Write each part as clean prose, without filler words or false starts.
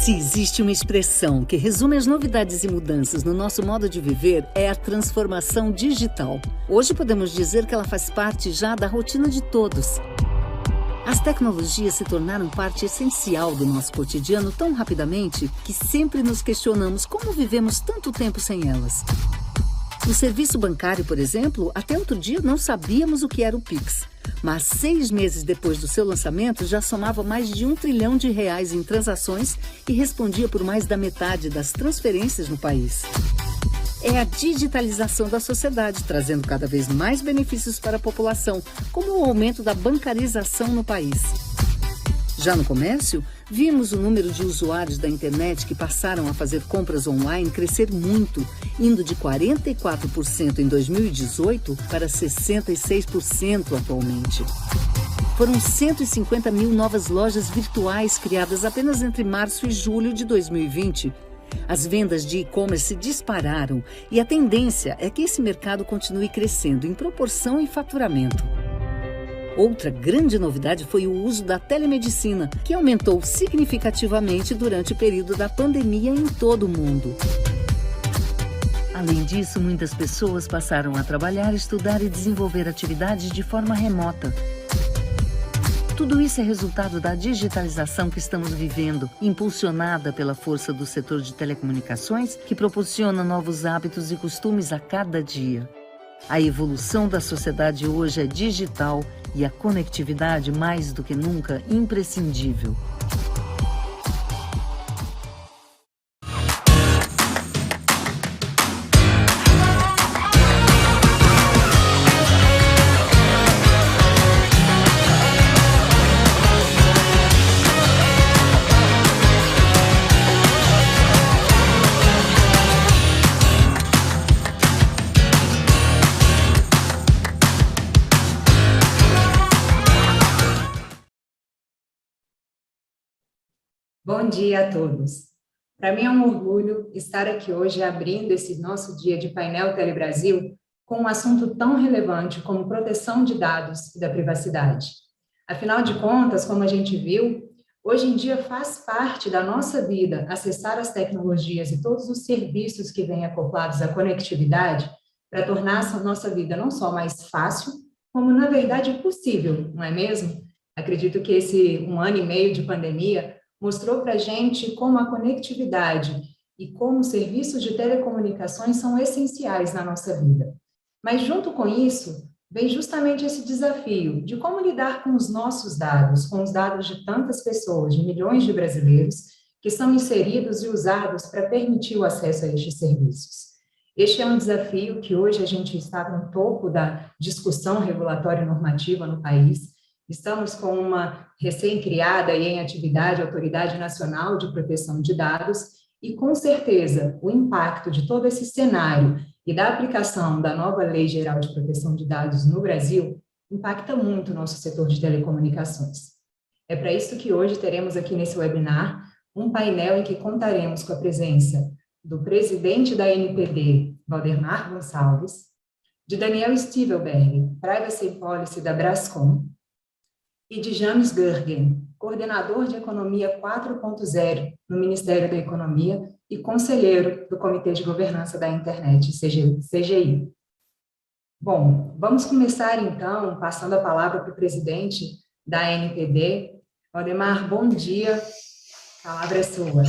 Se existe uma expressão que resume as novidades e mudanças no nosso modo de viver, é a transformação digital. Hoje podemos dizer que ela faz parte já da rotina de todos. As tecnologias se tornaram parte essencial do nosso cotidiano tão rapidamente que sempre nos questionamos como vivemos tanto tempo sem elas. No serviço bancário, por exemplo, até outro dia não sabíamos o que era o Pix. Mas 6 meses depois do seu lançamento, já somava mais de R$1 trilhão em transações e respondia por mais da metade das transferências no país. É a digitalização da sociedade, trazendo cada vez mais benefícios para a população, como o aumento da bancarização no país. Já no comércio, vimos o número de usuários da internet que passaram a fazer compras online crescer muito, indo de 44% em 2018 para 66% atualmente. Foram 150 mil novas lojas virtuais criadas apenas entre março e julho de 2020. As vendas de e-commerce dispararam e a tendência é que esse mercado continue crescendo em proporção e faturamento. Outra grande novidade foi o uso da telemedicina, que aumentou significativamente durante o período da pandemia em todo o mundo. Além disso, muitas pessoas passaram a trabalhar, estudar e desenvolver atividades de forma remota. Tudo isso é resultado da digitalização que estamos vivendo, impulsionada pela força do setor de telecomunicações, que proporciona novos hábitos e costumes a cada dia. A evolução da sociedade hoje é digital e a conectividade, mais do que nunca, imprescindível. Bom dia a todos. Para mim é um orgulho estar aqui hoje abrindo esse nosso dia de painel Telebrasil com um assunto tão relevante como proteção de dados e da privacidade. Afinal de contas, como a gente viu, hoje em dia faz parte da nossa vida acessar as tecnologias e todos os serviços que vêm acoplados à conectividade para tornar a nossa vida não só mais fácil, como na verdade possível, não é mesmo? Acredito que esse 1 ano e meio de pandemia mostrou para a gente como a conectividade e como os serviços de telecomunicações são essenciais na nossa vida. Mas, junto com isso, vem justamente esse desafio de como lidar com os nossos dados, com os dados de tantas pessoas, de milhões de brasileiros, que são inseridos e usados para permitir o acesso a estes serviços. Este é um desafio que hoje a gente está no topo da discussão regulatória e normativa no país. Estamos com uma recém-criada e em atividade Autoridade Nacional de Proteção de Dados e, com certeza, o impacto de todo esse cenário e da aplicação da nova Lei Geral de Proteção de Dados no Brasil impacta muito o nosso setor de telecomunicações. É para isso que hoje teremos aqui nesse webinar um painel em que contaremos com a presença do presidente da ANPD, Valdemar Gonçalves, de Daniel Stivelberg, Privacy Policy da Brascom, e de James Gergen, coordenador de Economia 4.0 no Ministério da Economia e conselheiro do Comitê de Governança da Internet, CGI. Bom, vamos começar então, passando a palavra para o presidente da ANPD. Valdemar, bom dia, a palavra é sua.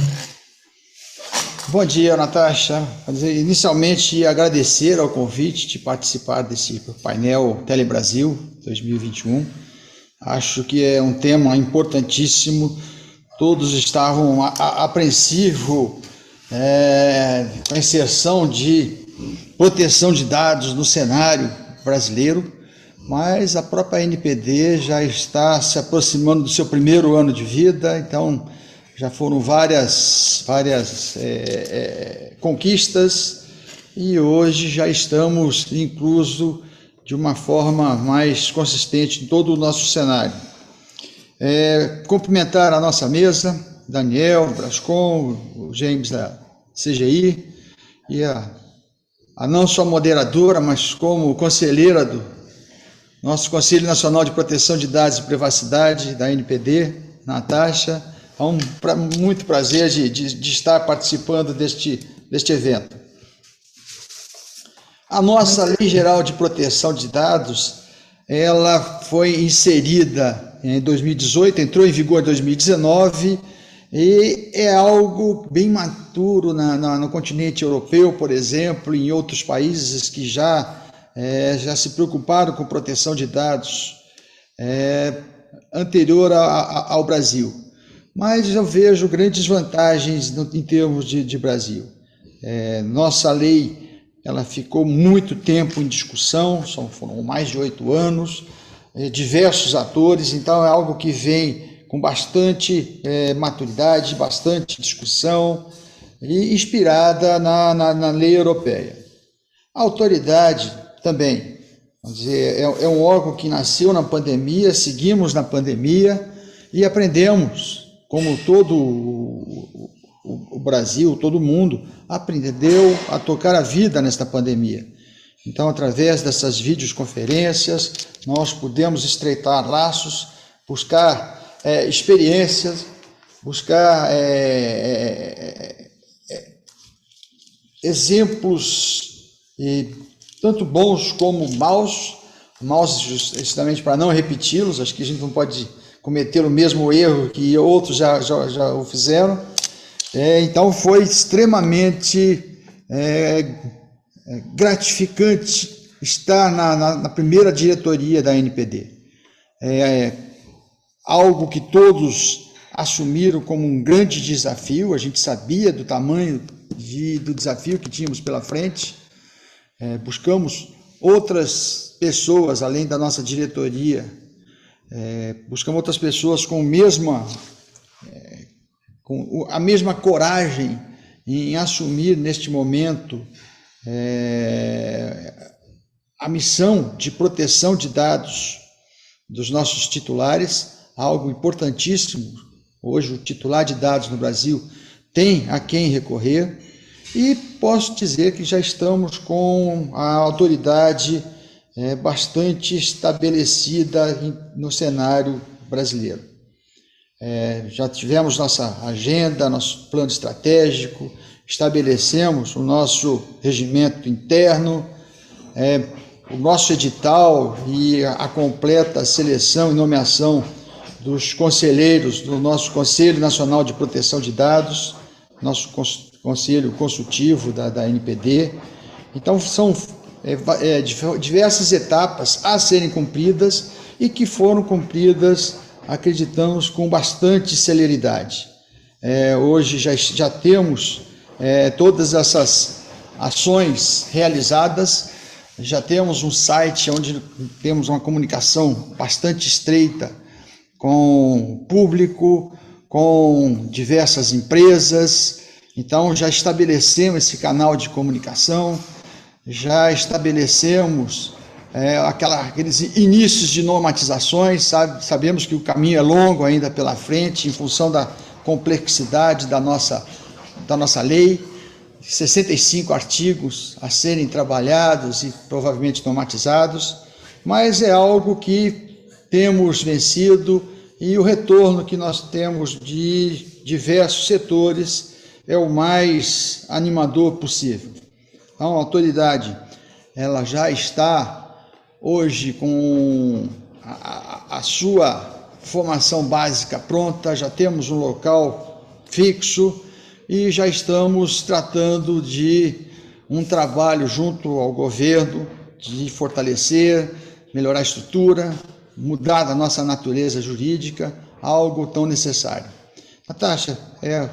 Bom dia, Natasha. Inicialmente, agradecer ao convite de participar desse painel Telebrasil 2021. Acho que é um tema importantíssimo. Todos estavam apreensivos com a inserção de proteção de dados no cenário brasileiro, mas a própria ANPD já está se aproximando do seu primeiro ano de vida, então já foram várias conquistas e hoje já estamos incluso de uma forma mais consistente em todo o nosso cenário. Cumprimentar a nossa mesa, Daniel, Brascom, o James da CGI, e a não só moderadora, mas como conselheira do nosso Conselho Nacional de Proteção de Dados e Privacidade, da ANPD, Natasha, muito prazer de estar participando deste evento. A nossa Lei Geral de Proteção de Dados, ela foi inserida em 2018, entrou em vigor em 2019, e é algo bem maturo no continente europeu, por exemplo, em outros países que já se preocuparam com proteção de dados anterior ao Brasil. Mas eu vejo grandes vantagens em termos de Brasil. Nossa lei ela ficou muito tempo em discussão, foram mais de 8 anos, diversos atores, então é algo que vem com bastante maturidade, bastante discussão e inspirada na lei europeia. A autoridade também, vamos dizer, é um órgão que nasceu na pandemia, seguimos na pandemia e aprendemos, como todo o Brasil, todo mundo, aprendeu a tocar a vida nesta pandemia. Então, através dessas videoconferências, nós pudemos estreitar laços, buscar experiências, buscar exemplos, tanto bons como maus, justamente para não repeti-los, acho que a gente não pode cometer o mesmo erro que outros já o fizeram. Então foi extremamente gratificante estar na primeira diretoria da ANPD. Algo que todos assumiram como um grande desafio, a gente sabia do tamanho do desafio que tínhamos pela frente, buscamos outras pessoas, além da nossa diretoria, buscamos outras pessoas com a mesma coragem em assumir neste momento a missão de proteção de dados dos nossos titulares, algo importantíssimo. Hoje o titular de dados no Brasil tem a quem recorrer e posso dizer que já estamos com a autoridade bastante estabelecida no cenário brasileiro. Já tivemos nossa agenda, nosso plano estratégico, estabelecemos o nosso regimento interno, o nosso edital e a completa seleção e nomeação dos conselheiros do nosso Conselho Nacional de Proteção de Dados, nosso conselho consultivo da ANPD. Então, são diversas etapas a serem cumpridas e que foram cumpridas, acreditamos, com bastante celeridade. Hoje já temos todas essas ações realizadas, já temos um site onde temos uma comunicação bastante estreita com o público, com diversas empresas. Então já estabelecemos esse canal de comunicação, já estabelecemos aqueles inícios de normatizações, sabemos que o caminho é longo ainda pela frente, em função da complexidade da nossa lei, 65 artigos a serem trabalhados e provavelmente normatizados, mas é algo que temos vencido e o retorno que nós temos de diversos setores é o mais animador possível. Então, a autoridade ela já está hoje com a sua formação básica pronta, já temos um local fixo e já estamos tratando de um trabalho junto ao governo de fortalecer, melhorar a estrutura, mudar a nossa natureza jurídica, algo tão necessário. Natasha,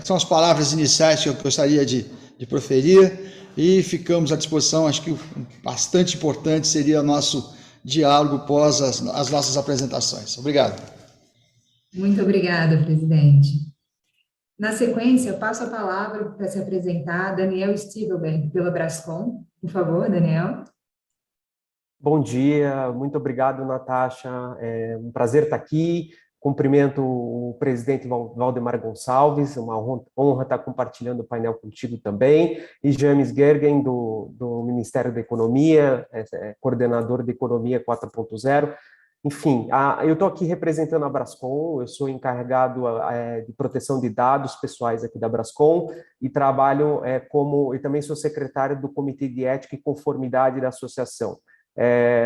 são as palavras iniciais que eu gostaria de proferir e ficamos à disposição. Acho que bastante importante seria o nosso diálogo pós as nossas apresentações. Obrigado. Muito obrigada, presidente. Na sequência, passo a palavra para se apresentar Daniel Stivelberg, pela Brascom. Por favor, Daniel. Bom dia, muito obrigado, Natasha. É um prazer estar aqui. Cumprimento o presidente Valdemar Gonçalves, uma honra estar compartilhando o painel contigo também, e James Gergen, do Ministério da Economia, coordenador de Economia 4.0. Enfim, eu estou aqui representando a Brascom, eu sou encarregado de proteção de dados pessoais aqui da Brascom e trabalho e também sou secretário do Comitê de Ética e Conformidade da associação.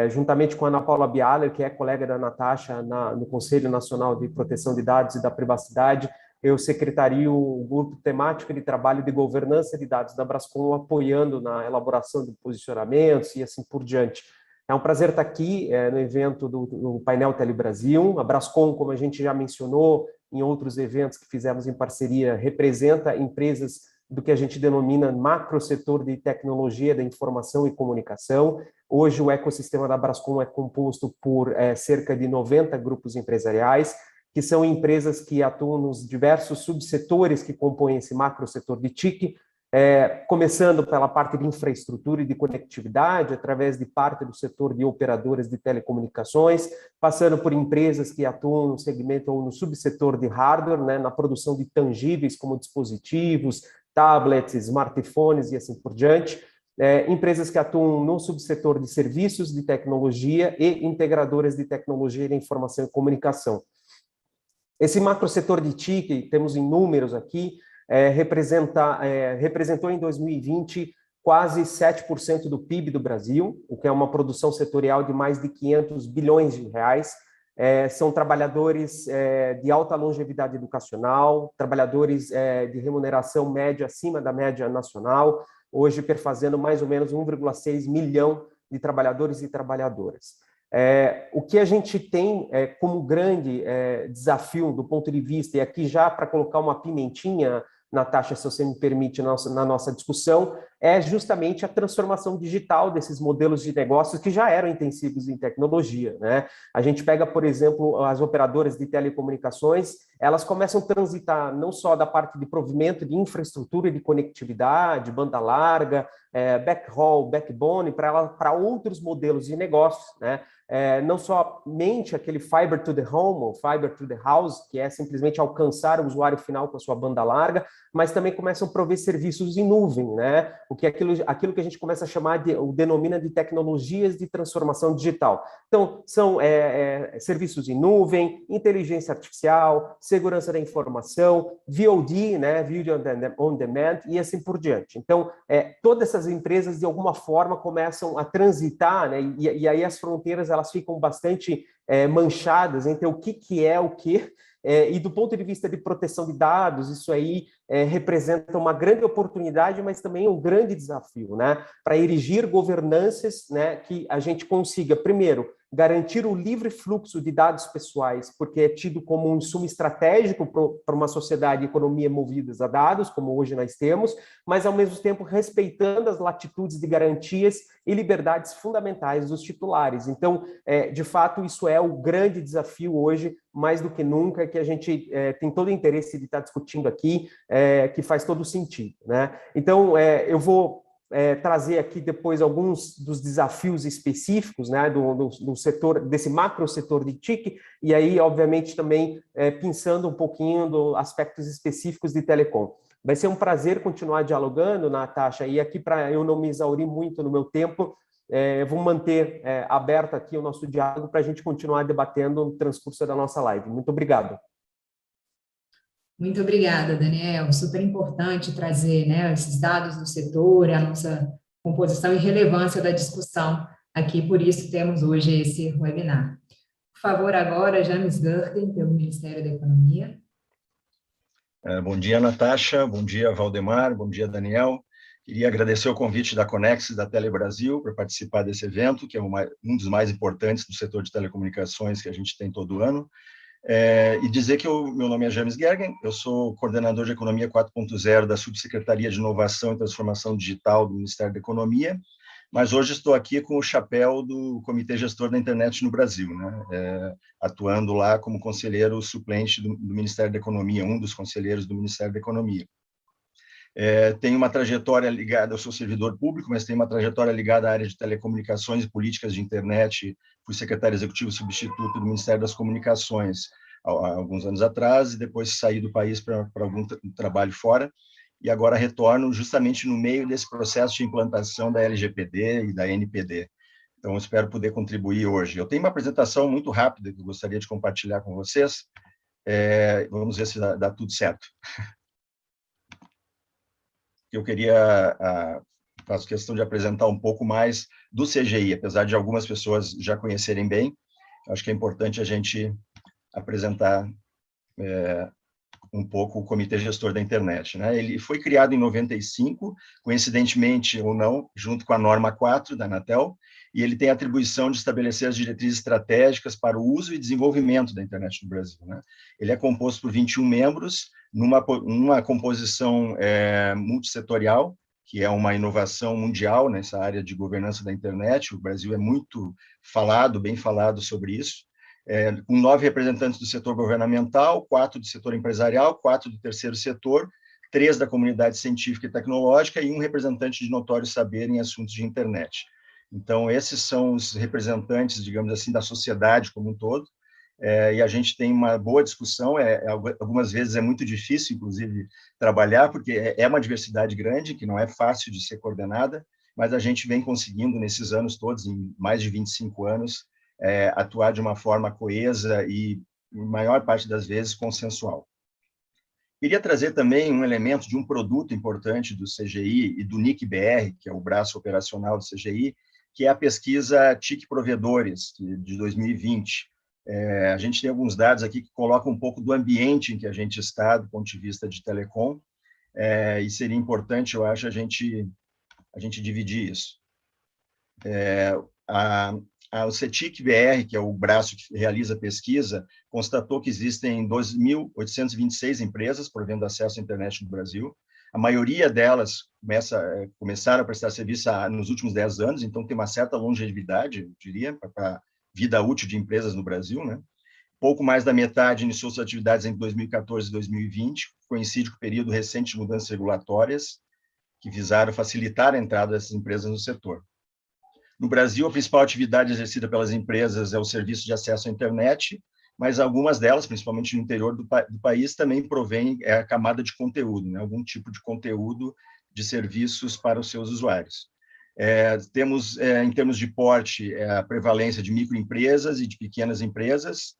Juntamente com a Ana Paula Bialer, que é colega da Natasha no Conselho Nacional de Proteção de Dados e da Privacidade, eu secretario o grupo temático de trabalho de governança de dados da Brascom, apoiando na elaboração de posicionamentos e assim por diante. É um prazer estar aqui no evento do Painel Telebrasil. A Brascom, como a gente já mencionou em outros eventos que fizemos em parceria, representa empresas do que a gente denomina macro setor de tecnologia da informação e comunicação. Hoje o ecossistema da Brascom é composto por cerca de 90 grupos empresariais, que são empresas que atuam nos diversos subsetores que compõem esse macro setor de TIC, começando pela parte de infraestrutura e de conectividade, através de parte do setor de operadoras de telecomunicações, passando por empresas que atuam no segmento ou no subsetor de hardware, né, na produção de tangíveis como dispositivos, tablets, smartphones e assim por diante, empresas que atuam no subsetor de serviços de tecnologia e integradoras de tecnologia da informação e comunicação. Esse macro setor de TIC, temos em números aqui, representou em 2020 quase 7% do PIB do Brasil, o que é uma produção setorial de mais de 500 bilhões de reais. São trabalhadores de alta longevidade educacional, trabalhadores de remuneração média acima da média nacional, hoje perfazendo mais ou menos 1,6 milhão de trabalhadores e trabalhadoras. O que a gente tem como grande desafio do ponto de vista, e aqui já para colocar uma pimentinha, Natasha, se você me permite, na nossa discussão, é justamente a transformação digital desses modelos de negócios que já eram intensivos em tecnologia, né? A gente pega, por exemplo, as operadoras de telecomunicações, elas começam a transitar não só da parte de provimento de infraestrutura e de conectividade, banda larga, backhaul, backbone, para outros modelos de negócios, né? Não somente aquele fiber to the home, ou fiber to the house, que é simplesmente alcançar o usuário final com a sua banda larga, mas também começam a prover serviços em nuvem, né? O que é aquilo que a gente começa a chamar denomina de tecnologias de transformação digital. Então, são serviços em nuvem, inteligência artificial, segurança da informação, VOD, né? Video on Demand, e assim por diante. Então, todas essas empresas, de alguma forma, começam a transitar, né? E aí as fronteiras elas ficam bastante manchadas entre o que é o que. E do ponto de vista de proteção de dados, isso aí representa uma grande oportunidade, mas também um grande desafio, né? Para erigir governanças, né, que a gente consiga, primeiro, garantir o livre fluxo de dados pessoais, porque é tido como um insumo estratégico para uma sociedade e economia movidas a dados, como hoje nós temos, mas, ao mesmo tempo, respeitando as latitudes de garantias e liberdades fundamentais dos titulares. Então, de fato, isso é o grande desafio hoje, mais do que nunca, que a gente tem todo o interesse de estar discutindo aqui, que faz todo sentido, né? Então, eu vou trazer aqui depois alguns dos desafios específicos, né, do setor, desse macro setor de TIC, e aí, obviamente, também pensando um pouquinho dos aspectos específicos de telecom. Vai ser um prazer continuar dialogando, Natasha, e aqui, para eu não me exaurir muito no meu tempo, vou manter aberto aqui o nosso diálogo para a gente continuar debatendo no transcurso da nossa live. Muito obrigado. Muito obrigada, Daniel. Super importante trazer, né, esses dados do setor, a nossa composição e relevância da discussão aqui, por isso temos hoje esse webinar. Por favor, agora, James Gurden, pelo Ministério da Economia. Bom dia, Natasha. Bom dia, Valdemar. Bom dia, Daniel. Queria agradecer o convite da Conex e da Telebrasil para participar desse evento, que é um dos mais importantes do setor de telecomunicações que a gente tem todo ano. E dizer que meu nome é James Gergen, eu sou coordenador de Economia 4.0 da Subsecretaria de Inovação e Transformação Digital do Ministério da Economia, mas hoje estou aqui com o chapéu do Comitê Gestor da Internet no Brasil, né? Atuando lá como conselheiro suplente do Ministério da Economia, um dos conselheiros do Ministério da Economia. Tenho uma trajetória ligada, eu sou servidor público, mas tenho uma trajetória ligada à área de telecomunicações e políticas de internet. Fui secretário executivo substituto do Ministério das Comunicações há alguns anos atrás, e depois saí do país para algum trabalho fora, e agora retorno justamente no meio desse processo de implantação da LGPD e da NPD. Então, eu espero poder contribuir hoje. Eu tenho uma apresentação muito rápida que eu gostaria de compartilhar com vocês. Vamos ver se dá tudo certo. Eu faço questão de apresentar um pouco mais do CGI, apesar de algumas pessoas já conhecerem bem. Acho que é importante a gente apresentar um pouco o Comitê Gestor da Internet, né? Ele foi criado em 95, coincidentemente ou não, junto com a norma 4 da Anatel, e ele tem a atribuição de estabelecer as diretrizes estratégicas para o uso e desenvolvimento da internet no Brasil, né? Ele é composto por 21 membros, numa composição multissetorial, que é uma inovação mundial nessa área de governança da internet. O Brasil é muito bem falado sobre isso. Com 9 representantes do setor governamental, 4 do setor empresarial, 4 do terceiro setor, 3 da comunidade científica e tecnológica e um representante de notório saber em assuntos de internet. Então, esses são os representantes, digamos assim, da sociedade como um todo, e a gente tem uma boa discussão. Algumas vezes é muito difícil, inclusive, trabalhar, porque é uma diversidade grande, que não é fácil de ser coordenada, mas a gente vem conseguindo, nesses anos todos, em mais de 25 anos, atuar de uma forma coesa e, em maior parte das vezes, consensual. Queria trazer também um elemento de um produto importante do CGI e do NIC-BR, que é o braço operacional do CGI, que é a pesquisa TIC Provedores, de 2020. A gente tem alguns dados aqui que colocam um pouco do ambiente em que a gente está, do ponto de vista de telecom, e seria importante, eu acho, a gente dividir isso. O CETIC-BR, que é o braço que realiza a pesquisa, constatou que existem 2.826 empresas provendo acesso à internet no Brasil. A maioria delas começaram a prestar serviço nos últimos 10 anos, então tem uma certa longevidade, eu diria, para a vida útil de empresas no Brasil, né? Pouco mais da metade iniciou suas atividades entre 2014 e 2020, coincide com o período recente de mudanças regulatórias que visaram facilitar a entrada dessas empresas no setor. No Brasil, a principal atividade exercida pelas empresas é o serviço de acesso à internet, mas algumas delas, principalmente no interior do país, também provêm a camada de conteúdo, né? Algum tipo de conteúdo de serviços para os seus usuários. Temos, em termos de porte, a prevalência de microempresas e de pequenas empresas,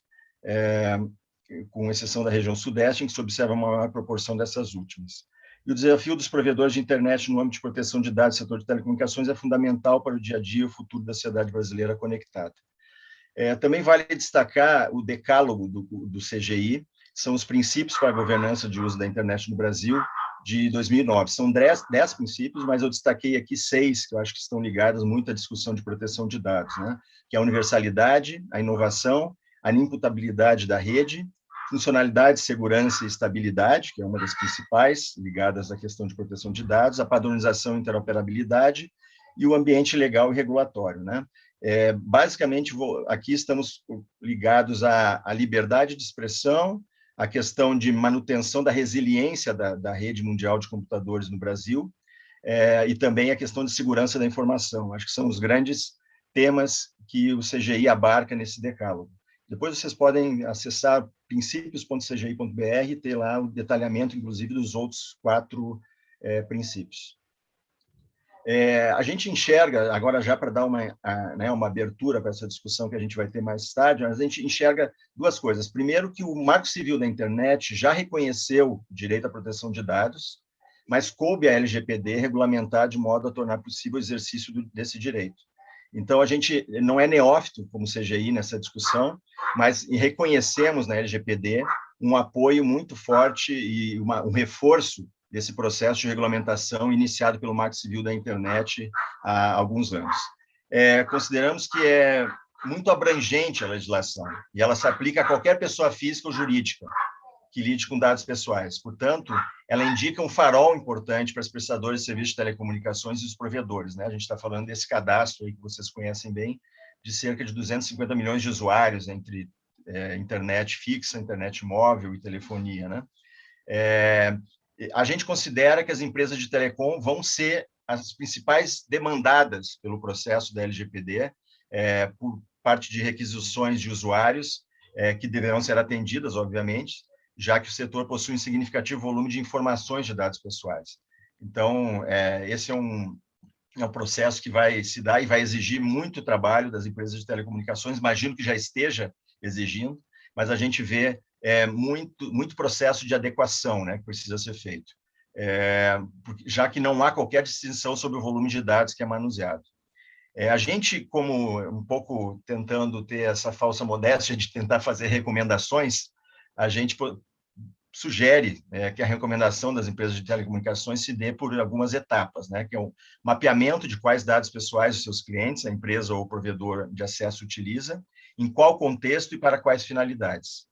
com exceção da região sudeste, em que se observa uma maior proporção dessas últimas. E o desafio dos provedores de internet no âmbito de proteção de dados no setor de telecomunicações é fundamental para o dia a dia e o futuro da sociedade brasileira conectada. Também vale destacar o decálogo do CGI, são os princípios para a governança de uso da internet no Brasil, de 2009. São 10 princípios, mas eu destaquei aqui 6, que eu acho que estão ligados muito à discussão de proteção de dados, né? Que é a universalidade, a inovação, a inimputabilidade da rede, funcionalidade, segurança e estabilidade, que é uma das principais, ligadas à questão de proteção de dados, a padronização e interoperabilidade e o ambiente legal e regulatório, né? Basicamente, aqui estamos ligados à liberdade de expressão, a questão de manutenção da resiliência da rede mundial de computadores no Brasil, e também a questão de segurança da informação. Acho que são os grandes temas que o CGI abarca nesse decálogo. Depois vocês podem acessar princípios.cgi.br e ter lá o detalhamento, inclusive, dos outros 4 princípios. A gente enxerga, agora já para dar uma abertura para essa discussão que a gente vai ter mais tarde, a gente enxerga 2 coisas. Primeiro, que o Marco Civil da Internet já reconheceu o direito à proteção de dados, mas coube à LGPD regulamentar de modo a tornar possível o exercício desse direito. Então, a gente não é neófito, como CGI, nessa discussão, mas reconhecemos na LGPD um apoio muito forte e um reforço desse processo de regulamentação iniciado pelo Marco Civil da Internet há alguns anos. Consideramos que é muito abrangente a legislação, e ela se aplica a qualquer pessoa física ou jurídica que lide com dados pessoais. Portanto, ela indica um farol importante para os prestadores de serviços de telecomunicações e os provedores, né? A gente está falando desse cadastro aí que vocês conhecem bem, de cerca de 250 milhões de usuários entre internet fixa, internet móvel e telefonia, né? A gente considera que as empresas de telecom vão ser as principais demandadas pelo processo da LGPD, por parte de requisições de usuários, que deverão ser atendidas, obviamente, já que o setor possui um significativo volume de informações de dados pessoais. Então, esse é um é um processo que vai se dar e vai exigir muito trabalho das empresas de telecomunicações, imagino que já esteja exigindo, mas a gente vê muito processo de adequação, né, que precisa ser feito, já que não há qualquer distinção sobre o volume de dados que é manuseado. A gente, como um pouco tentando ter essa falsa modéstia de tentar fazer recomendações, a gente sugere que a recomendação das empresas de telecomunicações se dê por algumas etapas, né, que é o mapeamento de quais dados pessoais dos seus clientes a empresa ou o provedor de acesso utiliza, em qual contexto e para quais finalidades.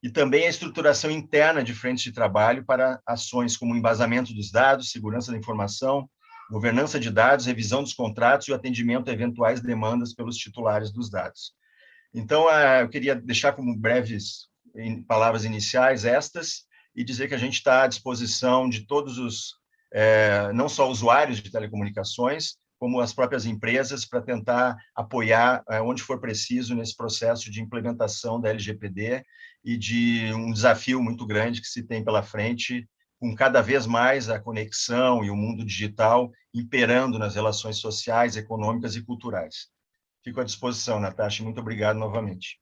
E também a estruturação interna de frentes de trabalho para ações como o embasamento dos dados, segurança da informação, governança de dados, revisão dos contratos e o atendimento a eventuais demandas pelos titulares dos dados. Então, eu queria deixar como breves palavras iniciais estas e dizer que a gente está à disposição de todos os, não só usuários de telecomunicações, como as próprias empresas, para tentar apoiar onde for preciso nesse processo de implementação da LGPD e de um desafio muito grande que se tem pela frente, com cada vez mais a conexão e o mundo digital imperando nas relações sociais, econômicas e culturais. Fico à disposição, Natasha. Muito obrigado novamente.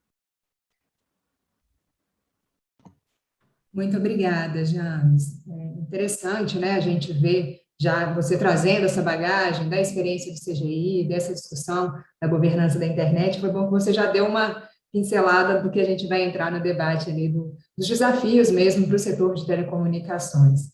Muito obrigada, James. Interessante, né, a gente ver já você trazendo essa bagagem da experiência do CGI, dessa discussão da governança da internet. Foi bom que você já deu uma pincelada do que a gente vai entrar no debate ali dos desafios mesmo para o setor de telecomunicações.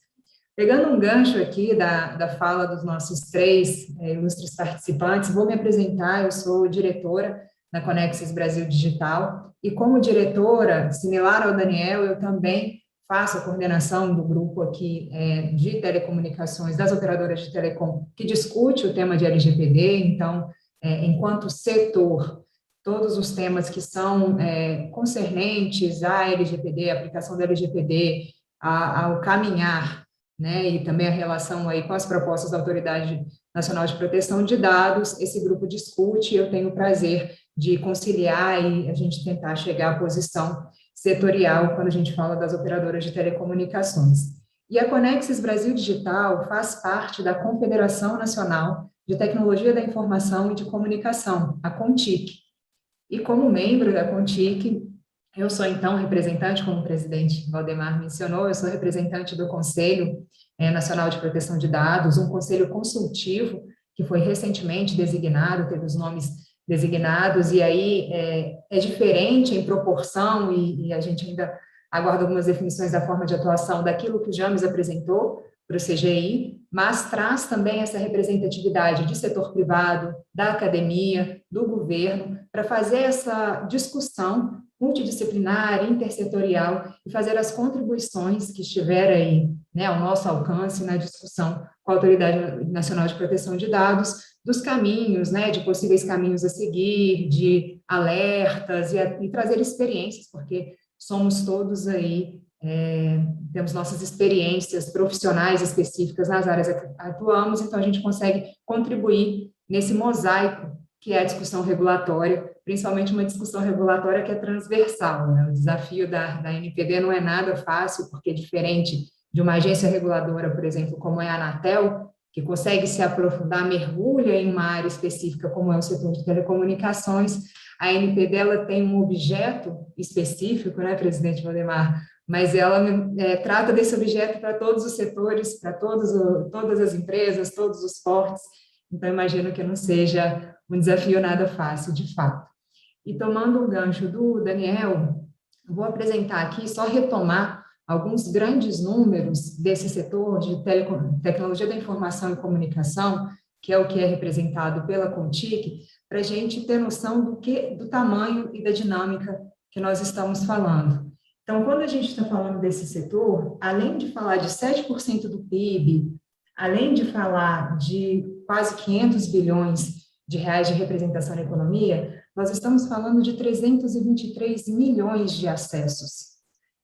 Pegando um gancho aqui da fala dos nossos três ilustres participantes, vou me apresentar. Eu sou diretora na Conexis Brasil Digital e, como diretora, similar ao Daniel, eu também faço a coordenação do grupo aqui de telecomunicações, das operadoras de telecom, que discute o tema de LGPD. Então, enquanto setor, todos os temas que são concernentes à LGPD, à aplicação da LGPD, ao caminhar, né, e também a relação aí com as propostas da Autoridade Nacional de Proteção de Dados, esse grupo discute, e eu tenho o prazer de conciliar e a gente tentar chegar à posição setorial quando a gente fala das operadoras de telecomunicações. E a Conexis Brasil Digital faz parte da Confederação Nacional de Tecnologia da Informação e de Comunicação, a CONTIC. E como membro da CONTIC, eu sou, então, representante, como o presidente Valdemar mencionou, eu sou representante do Conselho Nacional de Proteção de Dados, um conselho consultivo que foi recentemente designado, teve os nomes designados, e aí é diferente em proporção, e a gente ainda aguarda algumas definições da forma de atuação daquilo que o James apresentou para o CGI, mas traz também essa representatividade de setor privado, da academia, do governo, para fazer essa discussão multidisciplinar, intersetorial, e fazer as contribuições que estiver aí, né, ao nosso alcance na discussão com a Autoridade Nacional de Proteção de Dados, dos caminhos, né, de possíveis caminhos a seguir, de alertas e trazer experiências, porque somos todos aí, temos nossas experiências profissionais específicas nas áreas que atuamos, então a gente consegue contribuir nesse mosaico que é a discussão regulatória, principalmente uma discussão regulatória que é transversal, né? O desafio da NPD não é nada fácil, porque diferente de uma agência reguladora, por exemplo, como é a Anatel, que consegue se aprofundar, mergulha em uma área específica, como é o setor de telecomunicações, a NPD ela tem um objeto específico, né, presidente Valdemar, mas ela trata desse objeto para todos os setores, para todas as empresas, todos os portes, então imagino que não seja um desafio nada fácil, de fato. E tomando o gancho do Daniel, eu vou apresentar aqui, só retomar alguns grandes números desse setor de tecnologia da informação e comunicação, que é o que é representado pela CONTIC, para a gente ter noção do tamanho e da dinâmica que nós estamos falando. Então, quando a gente está falando desse setor, além de falar de 7% do PIB, além de falar de quase 500 bilhões de reais de representação na economia, nós estamos falando de 323 milhões de acessos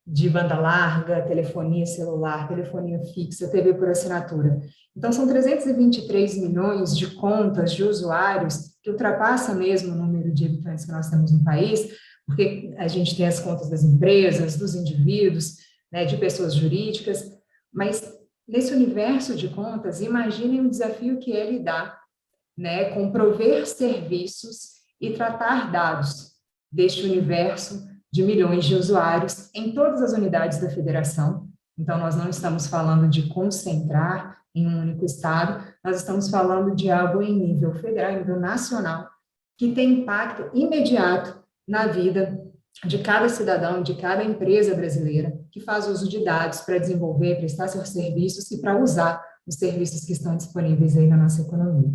de banda larga, telefonia celular, telefonia fixa, TV por assinatura. Então, são 323 milhões de contas de usuários, que ultrapassa mesmo o número de habitantes que nós temos no país, porque a gente tem as contas das empresas, dos indivíduos, né, de pessoas jurídicas, mas nesse universo de contas, imaginem o desafio que é lidar né, com prover serviços e tratar dados deste universo de milhões de usuários em todas as unidades da federação. Então, nós não estamos falando de concentrar em um único estado, nós estamos falando de algo em nível federal, em nível nacional, que tem impacto imediato na vida de cada cidadão, de cada empresa brasileira que faz uso de dados para desenvolver, prestar seus serviços e para usar os serviços que estão disponíveis aí na nossa economia.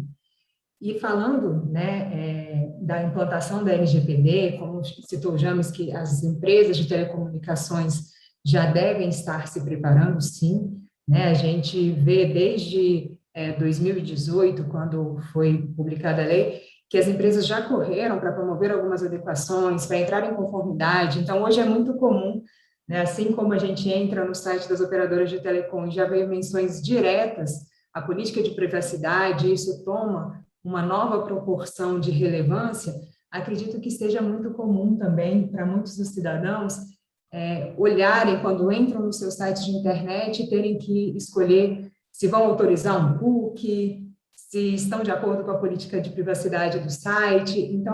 E falando, né, da implantação da LGPD, como citou o James, que as empresas de telecomunicações já devem estar se preparando, sim, né, a gente vê desde 2018, quando foi publicada a lei, que as empresas já correram para promover algumas adequações, para entrar em conformidade. Então, hoje é muito comum, né, assim como a gente entra no site das operadoras de telecom e já veio menções diretas à política de privacidade, isso toma uma nova proporção de relevância, acredito que seja muito comum também para muitos dos cidadãos olharem quando entram no seu site de internet e terem que escolher se vão autorizar um cookie, se estão de acordo com a política de privacidade do site. Então,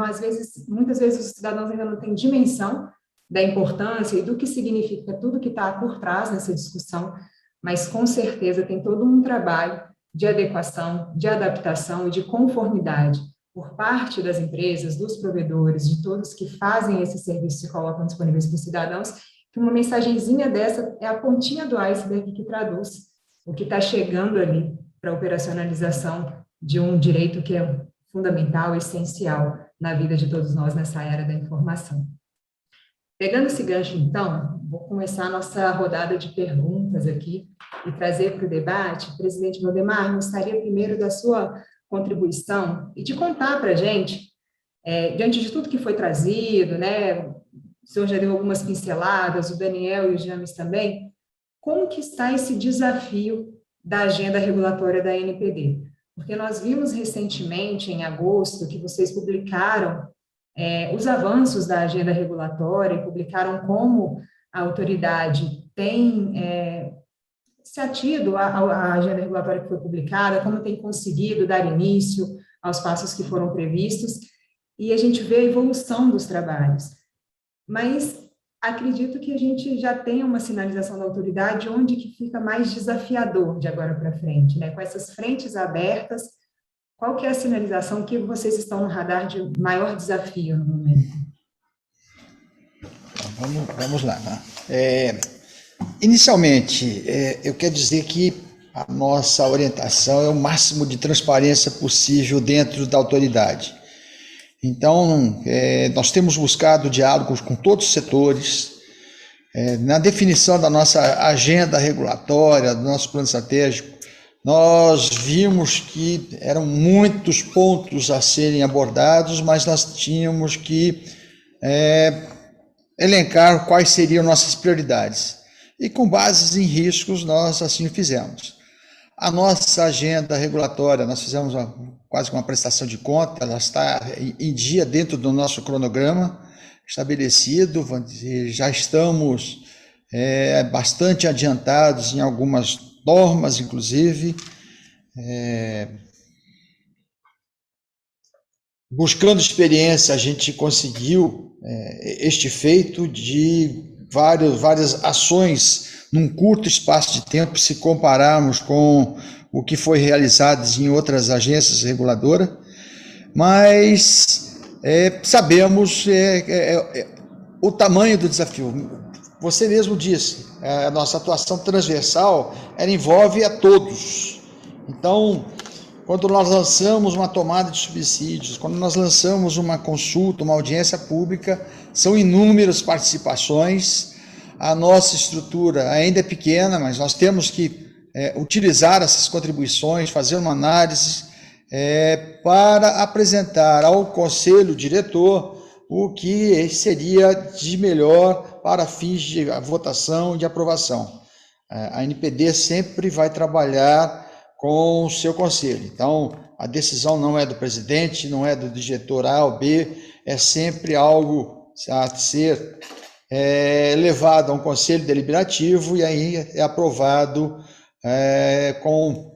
muitas vezes os cidadãos ainda não têm dimensão da importância e do que significa tudo que está por trás nessa discussão, mas com certeza tem todo um trabalho de adequação, de adaptação e de conformidade por parte das empresas, dos provedores, de todos que fazem esses serviços e colocam disponíveis para os cidadãos, que uma mensagenzinha dessa é a pontinha do iceberg que traduz o que está chegando ali para a operacionalização de um direito que é fundamental, essencial na vida de todos nós nessa era da informação. Pegando esse gancho, então, vou começar a nossa rodada de perguntas aqui e trazer para o debate. Presidente Valdemar, gostaria primeiro da sua contribuição e de contar para a gente, diante de tudo que foi trazido, né, o senhor já deu algumas pinceladas, o Daniel e o James também, como que está esse desafio da agenda regulatória da ANPD? Porque nós vimos recentemente, em agosto, que vocês publicaram os avanços da agenda regulatória, publicaram como a autoridade tem se atido à agenda regulatória que foi publicada, como tem conseguido dar início aos passos que foram previstos, e a gente vê a evolução dos trabalhos. Mas acredito que a gente já tem uma sinalização da autoridade onde que fica mais desafiador de agora para frente, né? Com essas frentes abertas, qual que é a sinalização que vocês estão no radar de maior desafio no momento? Vamos lá. Né? Inicialmente, eu quero dizer que a nossa orientação é o máximo de transparência possível dentro da autoridade. Então, nós temos buscado diálogos com todos os setores, na definição da nossa agenda regulatória, do nosso plano estratégico. Nós vimos que eram muitos pontos a serem abordados, mas nós tínhamos que elencar quais seriam nossas prioridades. E com bases em riscos, nós assim o fizemos. A nossa agenda regulatória, nós fizemos quase uma prestação de conta, ela está em dia dentro do nosso cronograma estabelecido, já estamos bastante adiantados em algumas normas, inclusive, buscando experiência, a gente conseguiu este feito de várias ações num curto espaço de tempo, se compararmos com o que foi realizado em outras agências reguladoras, mas sabemos o tamanho do desafio. Você mesmo disse, a nossa atuação transversal, ela envolve a todos. Então, quando nós lançamos uma tomada de subsídios, quando nós lançamos uma consulta, uma audiência pública, são inúmeras participações. A nossa estrutura ainda é pequena, mas nós temos que utilizar essas contribuições, fazer uma análise para apresentar ao conselho diretor o que seria de melhor para fins de votação e de aprovação. A ANPD sempre vai trabalhar com o seu conselho. Então, a decisão não é do presidente, não é do diretor A ou B, é sempre algo a ser levado a um conselho deliberativo e aí é aprovado com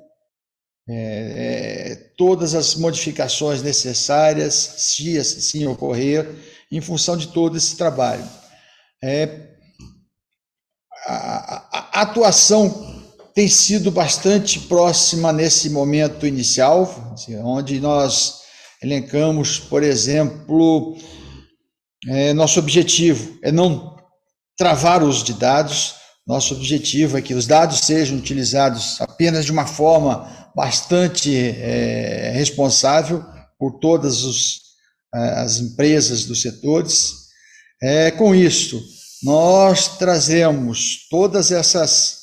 todas as modificações necessárias, se assim ocorrer, em função de todo esse trabalho. A atuação tem sido bastante próxima nesse momento inicial, onde nós elencamos, por exemplo, nosso objetivo é não travar o uso de dados, nosso objetivo é que os dados sejam utilizados apenas de uma forma bastante responsável por todas as empresas dos setores. Com isso, nós trazemos todas estas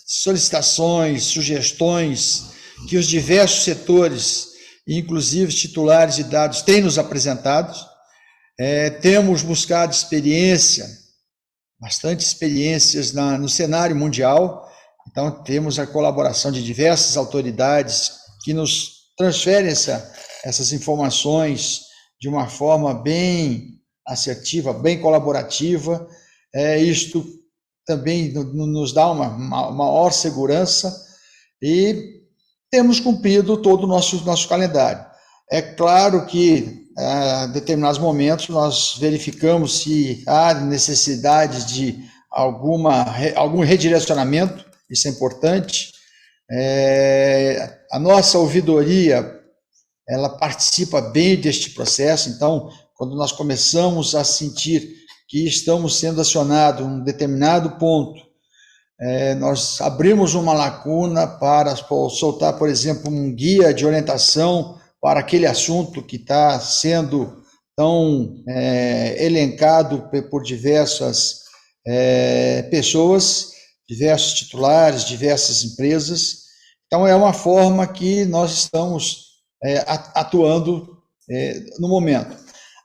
solicitações, sugestões que os diversos setores, inclusive os titulares de dados, têm nos apresentado. Temos buscado bastante experiências no cenário mundial. Então, temos a colaboração de diversas autoridades que nos transferem essas informações de uma forma bem assertiva, bem colaborativa. Isto também nos dá uma maior segurança e temos cumprido todo o nosso calendário. É claro que, em determinados momentos, nós verificamos se há necessidade de algum redirecionamento, isso é importante. A nossa ouvidoria, ela participa bem deste processo, então, quando nós começamos a sentir que estamos sendo acionados em um determinado ponto, nós abrimos uma lacuna para soltar, por exemplo, um guia de orientação para aquele assunto que está sendo tão elencado por diversas pessoas, diversos titulares, diversas empresas. Então, é uma forma que nós estamos atuando no momento.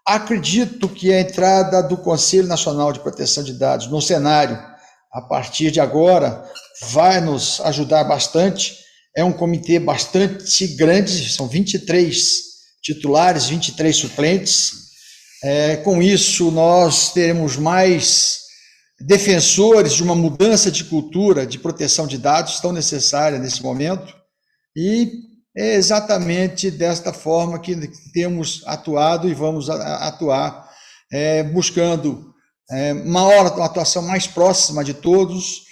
Acredito que a entrada do Conselho Nacional de Proteção de Dados no cenário, a partir de agora, vai nos ajudar bastante. É um comitê bastante grande, são 23 titulares, 23 suplentes. Com isso, nós teremos mais defensores de uma mudança de cultura de proteção de dados tão necessária nesse momento, e é exatamente desta forma que temos atuado e vamos atuar, buscando uma atuação mais próxima de todos,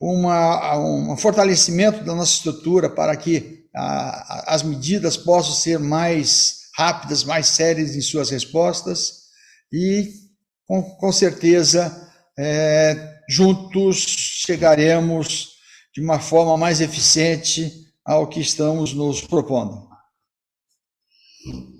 um fortalecimento da nossa estrutura para que as medidas possam ser mais rápidas, mais sérias em suas respostas e, com certeza, juntos chegaremos de uma forma mais eficiente ao que estamos nos propondo.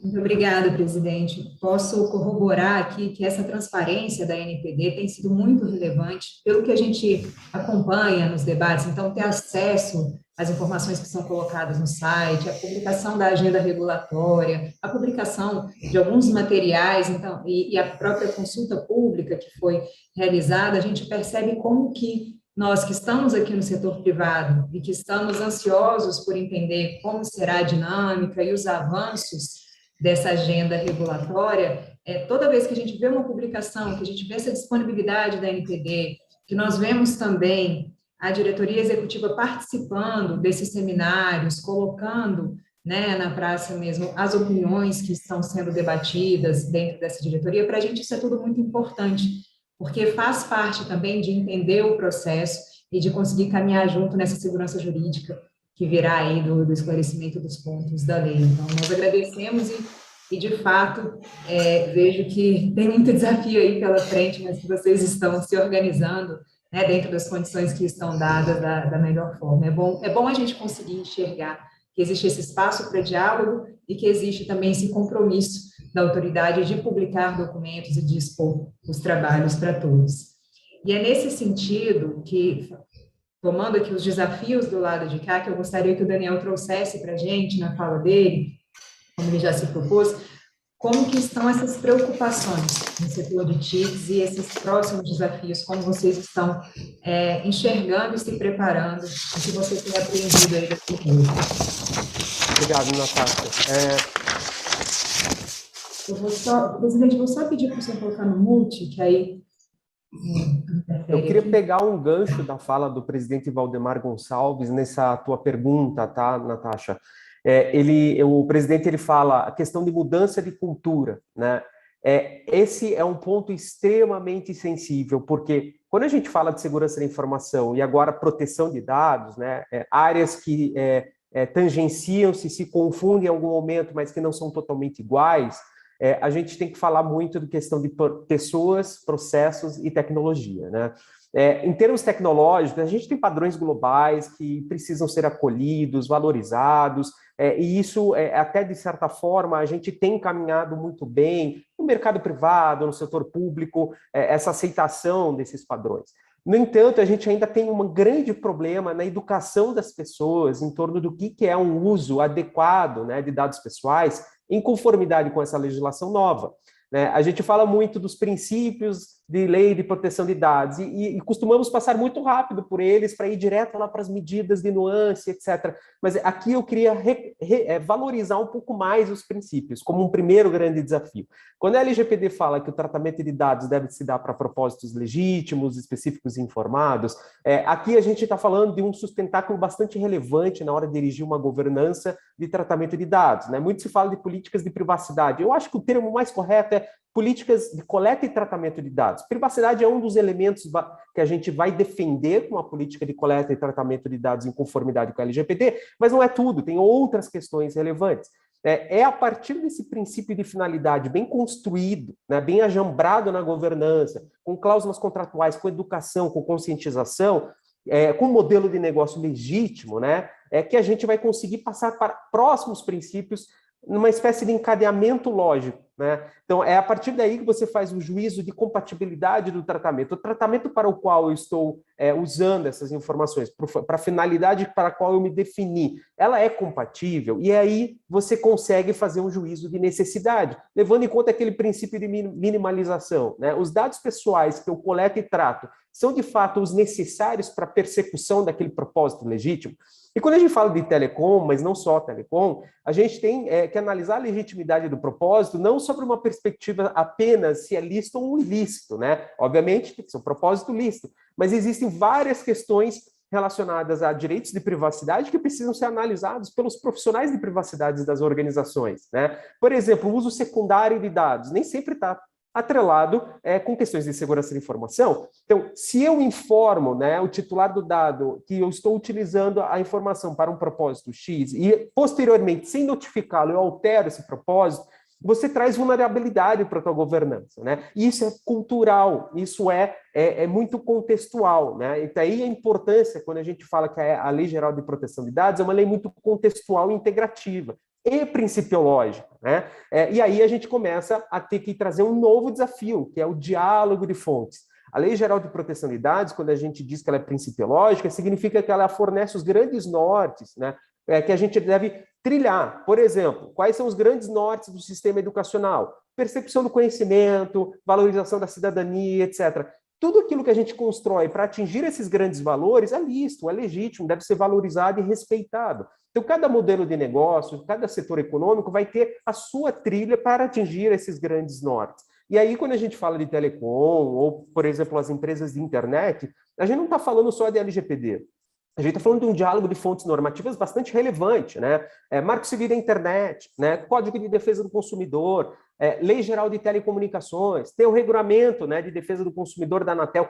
Muito obrigada, presidente. Posso corroborar aqui que essa transparência da NPD tem sido muito relevante pelo que a gente acompanha nos debates. Então, ter acesso às informações que são colocadas no site, a publicação da agenda regulatória, a publicação de alguns materiais, então, e a própria consulta pública que foi realizada, a gente percebe como que nós que estamos aqui no setor privado e que estamos ansiosos por entender como será a dinâmica e os avanços dessa agenda regulatória, toda vez que a gente vê uma publicação, que a gente vê essa disponibilidade da NPD, que nós vemos também a diretoria executiva participando desses seminários, colocando, né, na praça mesmo as opiniões que estão sendo debatidas dentro dessa diretoria, para a gente isso é tudo muito importante, porque faz parte também de entender o processo e de conseguir caminhar junto nessa segurança jurídica que virá aí do esclarecimento dos pontos da lei. Então, nós agradecemos e de fato, vejo que tem muito desafio aí pela frente, mas que vocês estão se organizando, né, dentro das condições que estão dadas da melhor forma. É bom a gente conseguir enxergar que existe esse espaço para diálogo e que existe também esse compromisso da autoridade de publicar documentos e de expor os trabalhos para todos. E é nesse sentido que, tomando aqui os desafios do lado de cá, que eu gostaria que o Daniel trouxesse para a gente na fala dele, como ele já se propôs, como que estão essas preocupações no setor de TICs e esses próximos desafios, como vocês estão enxergando e se preparando, o que vocês têm aprendido aí desse futuro. Obrigado, Natasha. Presidente, vou só pedir para o senhor colocar no mute, que aí Eu queria pegar um gancho da fala do presidente Valdemar Gonçalves nessa tua pergunta, tá, Natasha? O presidente ele fala a questão de mudança de cultura, né? Esse é um ponto extremamente sensível, porque quando a gente fala de segurança da informação e agora proteção de dados, né, áreas que tangenciam-se, se confundem em algum momento, mas que não são totalmente iguais, a gente tem que falar muito de questão de pessoas, processos e tecnologia, né? Em termos tecnológicos, a gente tem padrões globais que precisam ser acolhidos, valorizados, e isso, até de certa forma, a gente tem caminhado muito bem no mercado privado, no setor público, essa aceitação desses padrões. No entanto, a gente ainda tem um grande problema na educação das pessoas em torno do que é um uso adequado, né, de dados pessoais em conformidade com essa legislação nova. Né? A gente fala muito dos princípios de lei de proteção de dados e costumamos passar muito rápido por eles para ir direto lá para as medidas de nuance, etc. Mas aqui eu queria valorizar um pouco mais os princípios, como um primeiro grande desafio. Quando a LGPD fala que o tratamento de dados deve se dar para propósitos legítimos, específicos e informados, aqui a gente está falando de um sustentáculo bastante relevante na hora de dirigir uma governança de tratamento de dados. Né? Muito se fala de políticas de privacidade. Eu acho que o termo mais correto é políticas de coleta e tratamento de dados. Privacidade é um dos elementos que a gente vai defender com a política de coleta e tratamento de dados em conformidade com a LGPD, mas não é tudo, tem outras questões relevantes. A partir desse princípio de finalidade bem construído, né, bem ajambrado na governança, com cláusulas contratuais, com educação, com conscientização, com um modelo de negócio legítimo, né, que a gente vai conseguir passar para próximos princípios numa espécie de encadeamento lógico, né? Então, é a partir daí que você faz o juízo de compatibilidade do tratamento. O tratamento para o qual eu estou usando essas informações, para a finalidade para a qual eu me defini, ela é compatível, e aí você consegue fazer um juízo de necessidade, levando em conta aquele princípio de minimalização, né? Os dados pessoais que eu coleto e trato são, de fato, os necessários para a persecução daquele propósito legítimo. E quando a gente fala de telecom, mas não só telecom, a gente tem que analisar a legitimidade do propósito não sobre uma perspectiva apenas se é lícito ou ilícito, né? Obviamente tem que ser um propósito lícito, mas existem várias questões relacionadas a direitos de privacidade que precisam ser analisados pelos profissionais de privacidade das organizações, né? Por exemplo, o uso secundário de dados nem sempre está atrelado com questões de segurança de informação. Então, se eu informo, né, o titular do dado que eu estou utilizando a informação para um propósito X e, posteriormente, sem notificá-lo, eu altero esse propósito, você traz vulnerabilidade para a tua governança, né? E isso é cultural, isso é muito contextual, né? E daí a importância, quando a gente fala que a Lei Geral de Proteção de Dados é uma lei muito contextual e integrativa e principiológica, né? E aí a gente começa a ter que trazer um novo desafio, que é o diálogo de fontes. A Lei Geral de Proteção de Dados, quando a gente diz que ela é principiológica, significa que ela fornece os grandes nortes, né? Que a gente deve trilhar. Por exemplo, quais são os grandes nortes do sistema educacional? Percepção do conhecimento, valorização da cidadania, etc. Tudo aquilo que a gente constrói para atingir esses grandes valores é lícito, é legítimo, deve ser valorizado e respeitado. Então, cada modelo de negócio, cada setor econômico vai ter a sua trilha para atingir esses grandes nortes. E aí, quando a gente fala de telecom, ou, por exemplo, as empresas de internet, a gente não está falando só de LGPD. A gente está falando de um diálogo de fontes normativas bastante relevante, né? Marco Civil da Internet, né? Código de Defesa do Consumidor, Lei Geral de Telecomunicações, tem o regulamento, né, de defesa do consumidor da Anatel.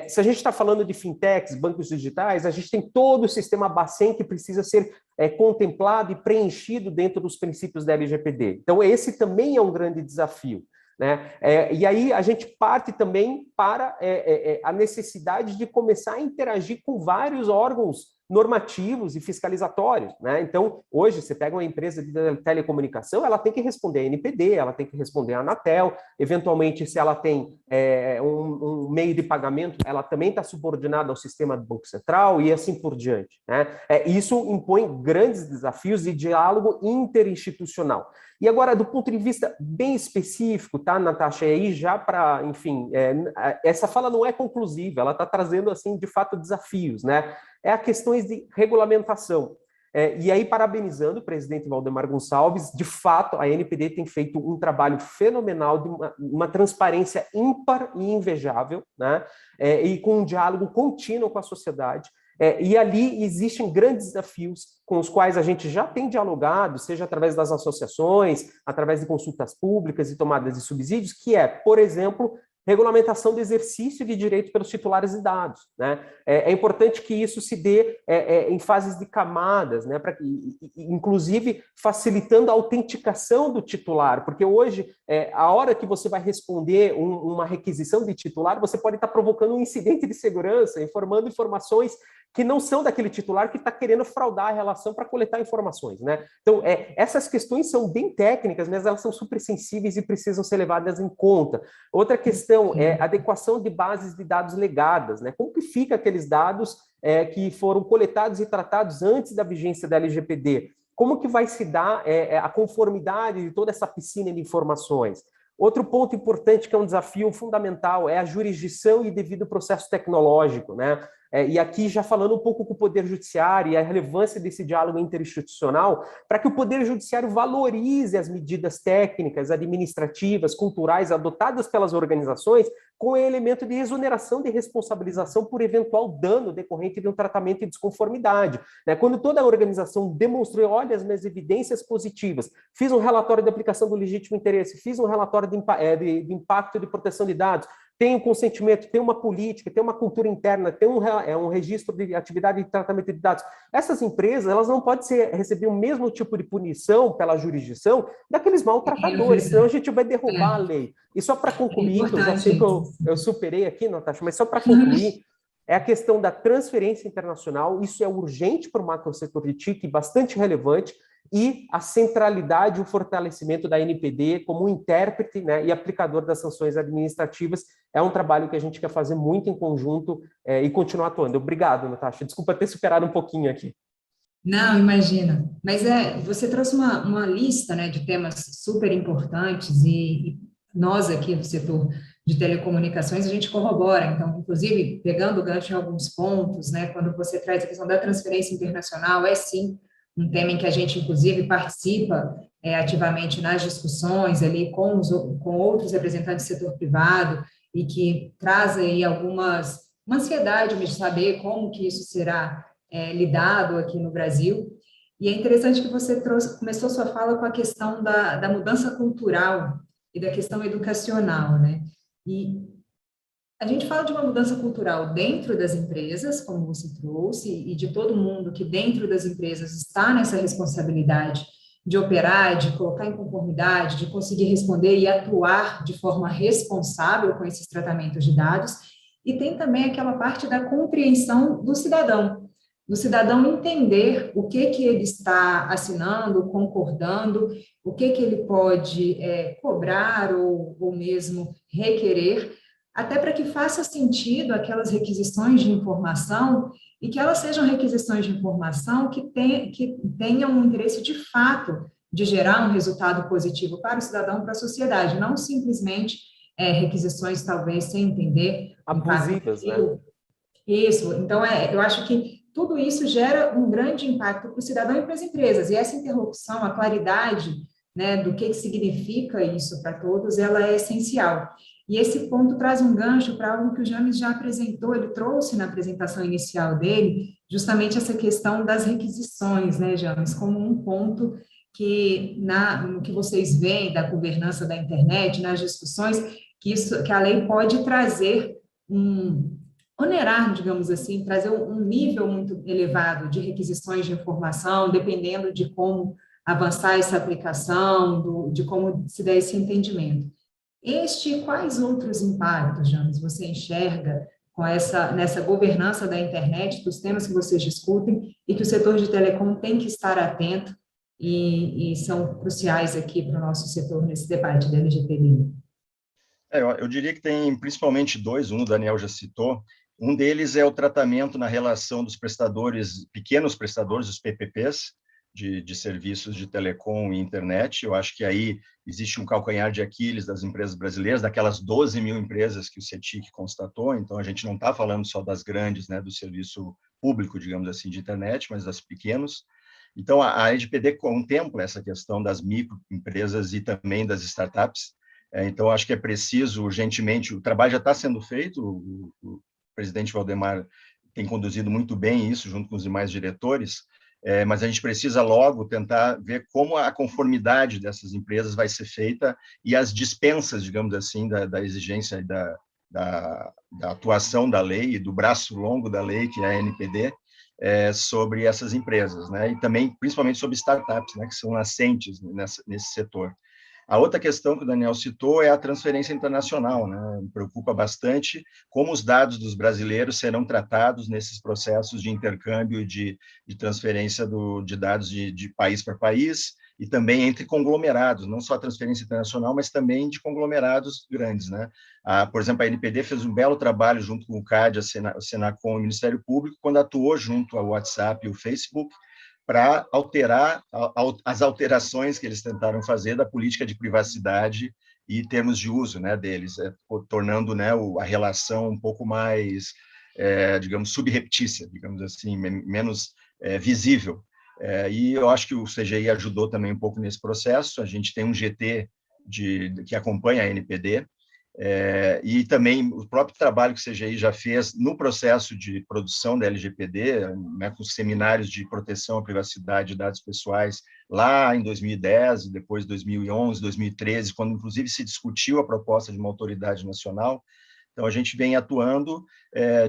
Se a gente está falando de fintechs, bancos digitais, a gente tem todo o sistema Bacen que precisa ser contemplado e preenchido dentro dos princípios da LGPD. Então, esse também é um grande desafio. Né? E aí a gente parte também para a necessidade de começar a interagir com vários órgãos normativos e fiscalizatórios, né? Então, hoje, você pega uma empresa de telecomunicação, ela tem que responder a NPD, ela tem que responder a Anatel, eventualmente, se ela tem um meio de pagamento, ela também está subordinada ao sistema do Banco Central e assim por diante, né? Isso impõe grandes desafios de diálogo interinstitucional. E agora, do ponto de vista bem específico, tá, Natasha? E aí já para, enfim, essa fala não é conclusiva, ela está trazendo, assim, de fato, desafios, né? A questões de regulamentação. E aí, parabenizando o presidente Valdemar Gonçalves, de fato, a NPD tem feito um trabalho fenomenal de uma transparência ímpar e invejável, né? E com um diálogo contínuo com a sociedade. E ali existem grandes desafios com os quais a gente já tem dialogado, seja através das associações, através de consultas públicas e tomadas de subsídios, que é, por exemplo, regulamentação do exercício de direito pelos titulares de dados, né? É importante que isso se dê em fases de camadas, né? Inclusive facilitando a autenticação do titular, porque hoje, a hora que você vai responder uma requisição de titular, você pode estar provocando um incidente de segurança, informando informações que não são daquele titular que está querendo fraudar a relação para coletar informações, né? Então, essas questões são bem técnicas, mas elas são super sensíveis e precisam ser levadas em conta. Outra questão é a adequação de bases de dados legadas, né? Como que fica aqueles dados que foram coletados e tratados antes da vigência da LGPD? Como que vai se dar a conformidade de toda essa piscina de informações? Outro ponto importante, que é um desafio fundamental, é a jurisdição e devido processo tecnológico, né? E aqui já falando um pouco com o Poder Judiciário e a relevância desse diálogo interinstitucional, para que o Poder Judiciário valorize as medidas técnicas, administrativas, culturais adotadas pelas organizações, com o elemento de exoneração de responsabilização por eventual dano decorrente de um tratamento de desconformidade, né? Quando toda a organização demonstrou, olha as minhas evidências positivas, fiz um relatório de aplicação do legítimo interesse, fiz um relatório de impacto de proteção de dados, tem um consentimento, tem uma política, tem uma cultura interna, tem um registro de atividade de tratamento de dados. Essas empresas, elas não podem receber o mesmo tipo de punição pela jurisdição daqueles maltratadores, senão a gente vai derrubar a lei. E só para concluir, que eu já sei que eu superei aqui, Natasha, mas só para concluir, é a questão da transferência internacional. Isso é urgente para o macrosetor de TIC, bastante relevante, e a centralidade e o fortalecimento da NPD como intérprete, né, e aplicador das sanções administrativas é um trabalho que a gente quer fazer muito em conjunto e continuar atuando. Obrigado, Natasha. Desculpa ter superado um pouquinho aqui. Não, imagina. Mas você trouxe uma lista, né, de temas super importantes e nós aqui do setor de telecomunicações, a gente corrobora. Então, inclusive, pegando o gancho em alguns pontos, né, quando você traz a questão da transferência internacional, sim, um tema em que a gente, inclusive, participa ativamente nas discussões ali com outros representantes do setor privado e que traz aí uma ansiedade de saber como que isso será lidado aqui no Brasil. E é interessante que você começou sua fala com a questão da mudança cultural e da questão educacional, né? E a gente fala de uma mudança cultural dentro das empresas, como você trouxe, e de todo mundo que dentro das empresas está nessa responsabilidade de operar, de colocar em conformidade, de conseguir responder e atuar de forma responsável com esses tratamentos de dados. E tem também aquela parte da compreensão do cidadão entender o que ele está assinando, concordando, o que ele pode cobrar ou mesmo requerer, até para que faça sentido aquelas requisições de informação e que elas sejam requisições de informação que tenham um interesse de fato de gerar um resultado positivo para o cidadão, para a sociedade, não simplesmente requisições talvez sem entender. Abusivas, né? Isso, então eu acho que tudo isso gera um grande impacto para o cidadão e para as empresas, e essa interlocução, a claridade, né, do que significa isso para todos, ela é essencial. E esse ponto traz um gancho para algo que o James já apresentou, ele trouxe na apresentação inicial dele, justamente essa questão das requisições, né, James, como um ponto que, no que vocês veem da governança da internet, nas discussões, que a lei pode trazer onerar, digamos assim, trazer um nível muito elevado de requisições de informação, dependendo de como avançar essa aplicação, de como se dá esse entendimento. Quais outros impactos, James, você enxerga nessa governança da internet, dos temas que vocês discutem e que o setor de telecom tem que estar atento e são cruciais aqui para o nosso setor nesse debate da LGPD? Eu diria que tem principalmente dois, o Daniel já citou. Um deles é o tratamento na relação dos pequenos prestadores, os PPPs, de serviços de telecom e internet. Eu acho que aí existe um calcanhar de Aquiles das empresas brasileiras, daquelas 12 mil empresas que o CETIC constatou. Então, a gente não está falando só das grandes, né, do serviço público, digamos assim, de internet, mas das pequenos. Então, a LGPD contempla essa questão das microempresas e também das startups. Então, acho que é preciso, urgentemente, o trabalho já está sendo feito, o presidente Valdemar tem conduzido muito bem isso, junto com os demais diretores, mas a gente precisa logo tentar ver como a conformidade dessas empresas vai ser feita e as dispensas, digamos assim, da exigência da atuação da lei e do braço longo da lei, que é a NPD, sobre essas empresas, né? E também, principalmente, sobre startups, né, que são nascentes nesse setor. A outra questão que o Daniel citou é a transferência internacional, né? Me preocupa bastante como os dados dos brasileiros serão tratados nesses processos de intercâmbio e de transferência de dados de país para país, e também entre conglomerados, não só a transferência internacional, mas também de conglomerados grandes, né? Por exemplo, a NPD fez um belo trabalho junto com o CAD, a Senacom e o Ministério Público, quando atuou junto ao WhatsApp e o Facebook, para alterar as alterações que eles tentaram fazer da política de privacidade e termos de uso, né, deles, tornando, né, a relação um pouco mais, digamos, subreptícia, digamos assim, menos visível. E eu acho que o CGI ajudou também um pouco nesse processo. A gente tem um GT que acompanha a NPD, e também o próprio trabalho que o CGI já fez no processo de produção da LGPD, né, com seminários de proteção à privacidade de dados pessoais, lá em 2010, depois 2011, 2013, quando inclusive se discutiu a proposta de uma autoridade nacional. Então, a gente vem atuando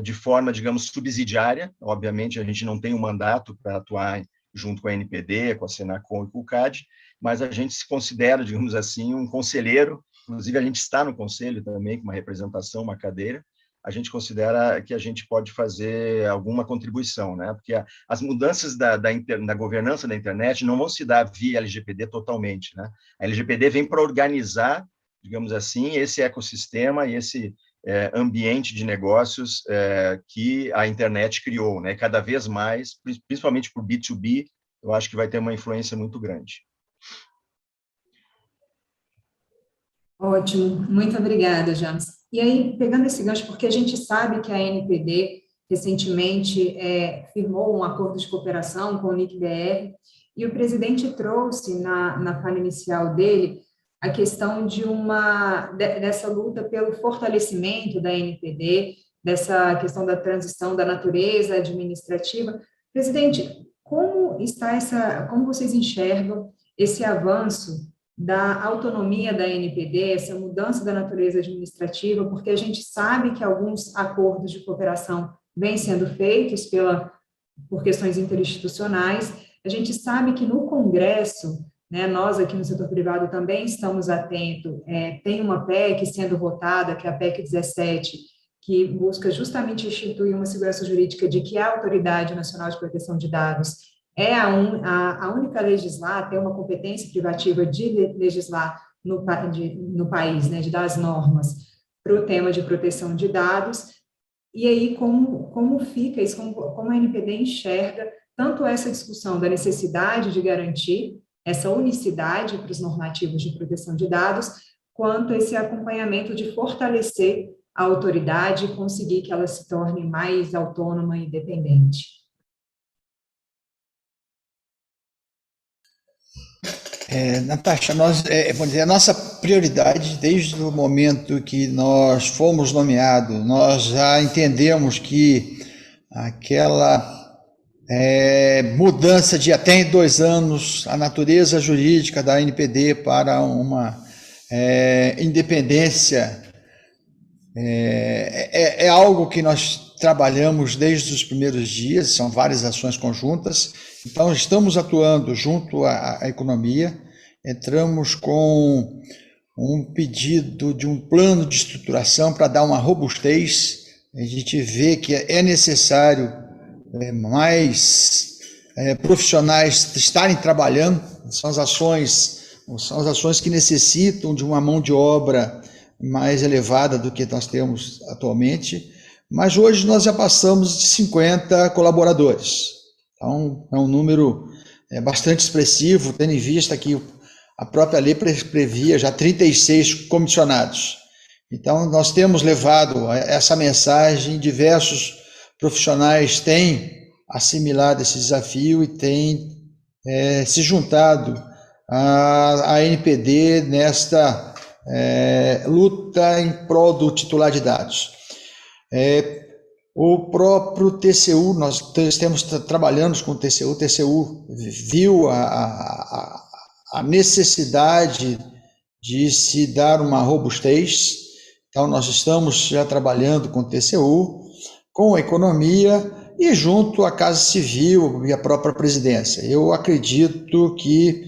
de forma, digamos, subsidiária. Obviamente, a gente não tem um mandato para atuar junto com a NPD, com a Senacom e com o CAD, mas a gente se considera, digamos assim, um conselheiro. Inclusive, a gente está no conselho também, com uma representação, uma cadeira. A gente considera que a gente pode fazer alguma contribuição, né? Porque as mudanças da governança da internet não vão se dar via LGPD totalmente, né? A LGPD vem para organizar, digamos assim, esse ecossistema e esse ambiente de negócios que a internet criou, né? Cada vez mais, principalmente por B2B, eu acho que vai ter uma influência muito grande. Ótimo, muito obrigada, James. E aí, pegando esse gancho, porque a gente sabe que a NPD recentemente firmou um acordo de cooperação com o NIC-BR, e o presidente trouxe na fala inicial dele a questão dessa luta pelo fortalecimento da NPD, dessa questão da transição da natureza administrativa. Presidente, como vocês enxergam esse avanço da autonomia da NPD, essa mudança da natureza administrativa, porque a gente sabe que alguns acordos de cooperação vêm sendo feitos por questões interinstitucionais, a gente sabe que no Congresso, né, nós aqui no setor privado também estamos atentos, tem uma PEC sendo votada, que é a PEC 17, que busca justamente instituir uma segurança jurídica de que a Autoridade Nacional de Proteção de Dados é a única a legislar, tem uma competência privativa de legislar no país, né, de dar as normas para o tema de proteção de dados. E aí, como fica isso, como a NPD enxerga tanto essa discussão da necessidade de garantir essa unicidade para os normativos de proteção de dados, quanto esse acompanhamento de fortalecer a autoridade e conseguir que ela se torne mais autônoma e independente. Natasha, vamos dizer, a nossa prioridade, desde o momento que nós fomos nomeados, nós já entendemos que aquela mudança de até 2 anos, a natureza jurídica da NPD para uma independência é algo que nós trabalhamos desde os primeiros dias, são várias ações conjuntas. Então, estamos atuando junto à economia, entramos com um pedido de um plano de estruturação para dar uma robustez. A gente vê que é necessário mais profissionais estarem trabalhando, são as ações que necessitam de uma mão de obra mais elevada do que nós temos atualmente, mas hoje nós já passamos de 50 colaboradores. Então, é um número bastante expressivo, tendo em vista que a própria lei previa já 36 comissionados. Então, nós temos levado essa mensagem, diversos profissionais têm assimilado esse desafio e têm se juntado à ANPD nesta luta em prol do titular de dados. O próprio TCU, nós trabalhamos com o TCU viu a necessidade de se dar uma robustez, então nós estamos já trabalhando com o TCU, com a economia e junto à Casa Civil e a própria presidência. Eu acredito que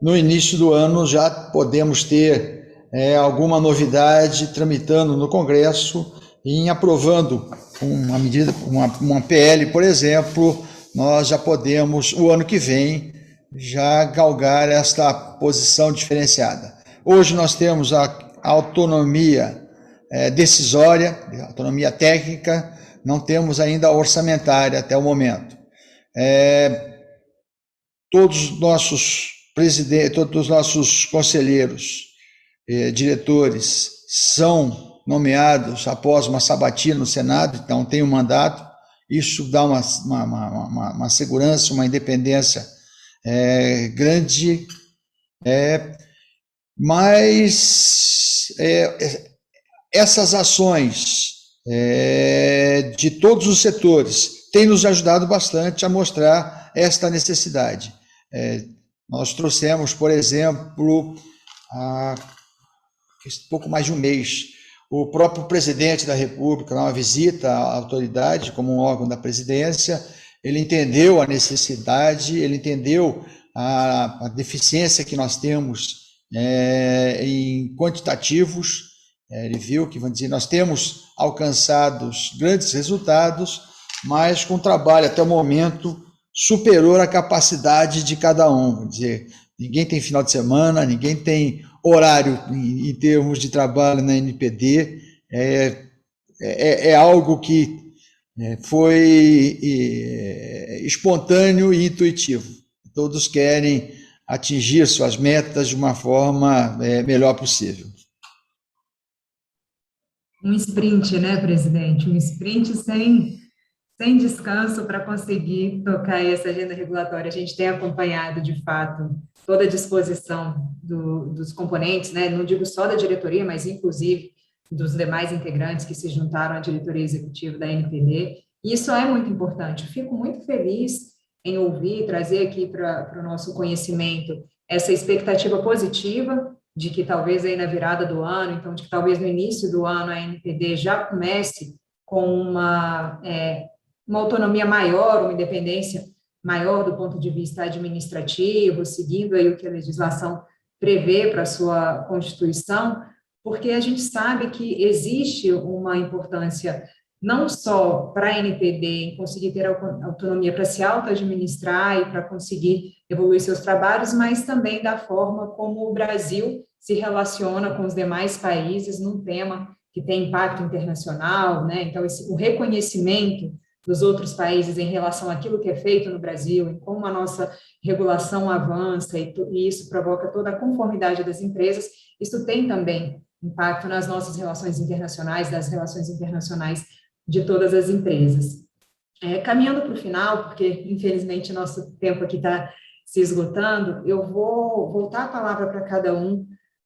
no início do ano já podemos ter alguma novidade tramitando no Congresso e em aprovando uma medida, uma PL, por exemplo, nós já podemos, o ano que vem, já galgar esta posição diferenciada. Hoje nós temos a autonomia decisória, autonomia técnica, não temos ainda a orçamentária até o momento. Todos os nossos presidentes, todos os nossos conselheiros, diretores, são nomeados após uma sabatina no Senado, então tem um mandato, isso dá uma segurança, uma independência grande, mas essas ações de todos os setores têm nos ajudado bastante a mostrar esta necessidade. Nós trouxemos, por exemplo, há pouco mais de um mês, o próprio presidente da República, numa visita à autoridade, como um órgão da presidência, ele entendeu a necessidade, ele entendeu a deficiência que nós temos em quantitativos, ele viu que, vamos dizer, nós temos alcançado grandes resultados, mas com trabalho até o momento superior à capacidade de cada um, vamos dizer, ninguém tem final de semana, ninguém tem horário em termos de trabalho na NPD, é algo que foi espontâneo e intuitivo. Todos querem atingir suas metas de uma forma melhor possível. Um sprint, né, presidente? Um sprint sem descanso para conseguir tocar essa agenda regulatória. A gente tem acompanhado, de fato, toda a disposição dos componentes, né? Não digo só da diretoria, mas inclusive dos demais integrantes que se juntaram à diretoria executiva da NPD. E isso é muito importante. Eu fico muito feliz em ouvir, trazer aqui para o nosso conhecimento essa expectativa positiva de que talvez aí na virada do ano, então de que talvez no início do ano a NPD já comece com uma autonomia maior, uma independência maior do ponto de vista administrativo, seguindo aí o que a legislação prevê para a sua Constituição, porque a gente sabe que existe uma importância não só para a NPD em conseguir ter autonomia para se auto-administrar e para conseguir evoluir seus trabalhos, mas também da forma como o Brasil se relaciona com os demais países num tema que tem impacto internacional, né? Então, o reconhecimento dos outros países em relação àquilo que é feito no Brasil, em como a nossa regulação avança e isso provoca toda a conformidade das empresas, isso tem também impacto nas nossas relações internacionais, das relações internacionais de todas as empresas. Caminhando para o final, porque infelizmente nosso tempo aqui está se esgotando, eu vou voltar a palavra para cada um,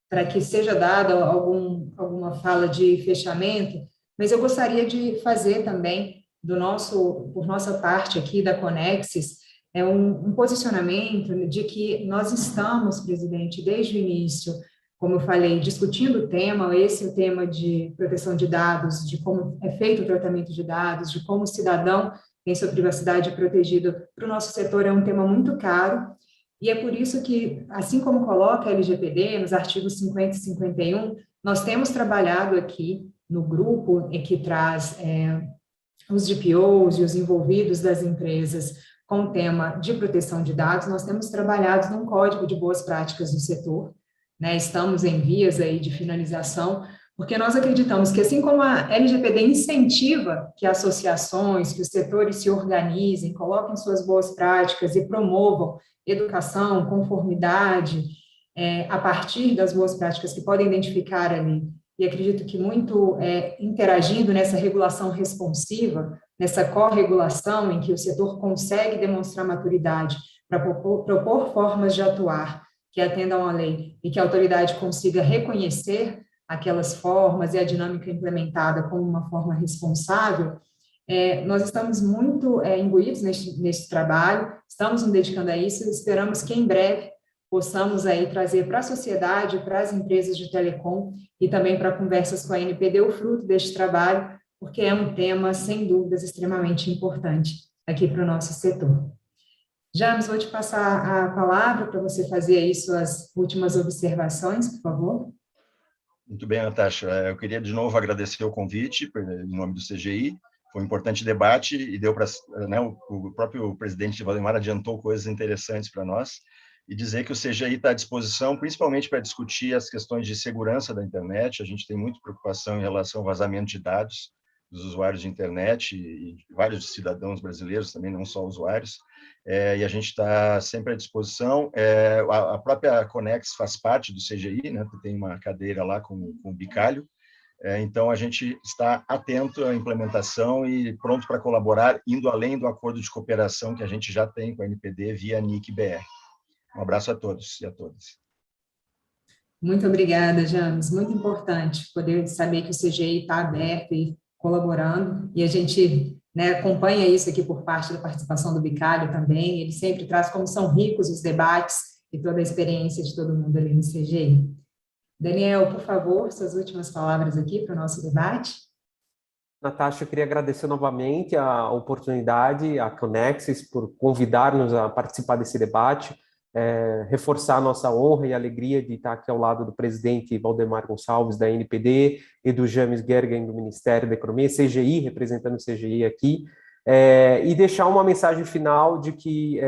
para que seja dada alguma fala de fechamento, mas eu gostaria de fazer também por nossa parte aqui da Conexis, um posicionamento de que nós estamos, presidente, desde o início, como eu falei, discutindo o tema, esse é o tema de proteção de dados, de como é feito o tratamento de dados, de como o cidadão tem sua privacidade protegida. Para o nosso setor é um tema muito caro, e é por isso que, assim como coloca a LGPD, nos artigos 50 e 51, nós temos trabalhado aqui no grupo que traz os DPOs e os envolvidos das empresas com o tema de proteção de dados, nós temos trabalhado num código de boas práticas do setor, né? Estamos em vias aí de finalização, porque nós acreditamos que assim como a LGPD incentiva que associações, que os setores se organizem, coloquem suas boas práticas e promovam educação, conformidade, a partir das boas práticas que podem identificar ali, e acredito que muito interagindo nessa regulação responsiva, nessa corregulação em que o setor consegue demonstrar maturidade para propor formas de atuar que atendam à lei e que a autoridade consiga reconhecer aquelas formas e a dinâmica implementada como uma forma responsável, nós estamos muito imbuídos nesse trabalho, estamos nos dedicando a isso e esperamos que em breve possamos aí trazer para a sociedade, para as empresas de telecom e também para conversas com a ANPD o fruto deste trabalho, porque é um tema, sem dúvidas, extremamente importante aqui para o nosso setor. James, vou te passar a palavra para você fazer aí suas últimas observações, por favor. Muito bem, Natasha. Eu queria de novo agradecer o convite em nome do CGI. Foi um importante debate e deu para, né, o próprio presidente Valdemar adiantou coisas interessantes para nós e dizer que o CGI está à disposição, principalmente para discutir as questões de segurança da internet. A gente tem muita preocupação em relação ao vazamento de dados dos usuários de internet e vários cidadãos brasileiros também, não só usuários. E a gente está sempre à disposição. A própria Conex faz parte do CGI, né, tem uma cadeira lá com o Bicalho, então a gente está atento à implementação e pronto para colaborar, indo além do acordo de cooperação que a gente já tem com a NPD via NIC-BR. Um abraço a todos e a todas. Muito obrigada, James. Muito importante poder saber que o CGI está aberto e colaborando, e a gente, né, acompanha isso aqui por parte da participação do Bicalho também. Ele sempre traz como são ricos os debates e toda a experiência de todo mundo ali no CGI. Daniel, por favor, suas últimas palavras aqui para o nosso debate. Natasha, eu queria agradecer novamente a oportunidade, a Conexis, por convidar-nos a participar desse debate, reforçar a nossa honra e alegria de estar aqui ao lado do presidente Valdemar Gonçalves, da NPD, e do James Gergen, do Ministério da Economia, CGI, representando o CGI aqui, e deixar uma mensagem final de que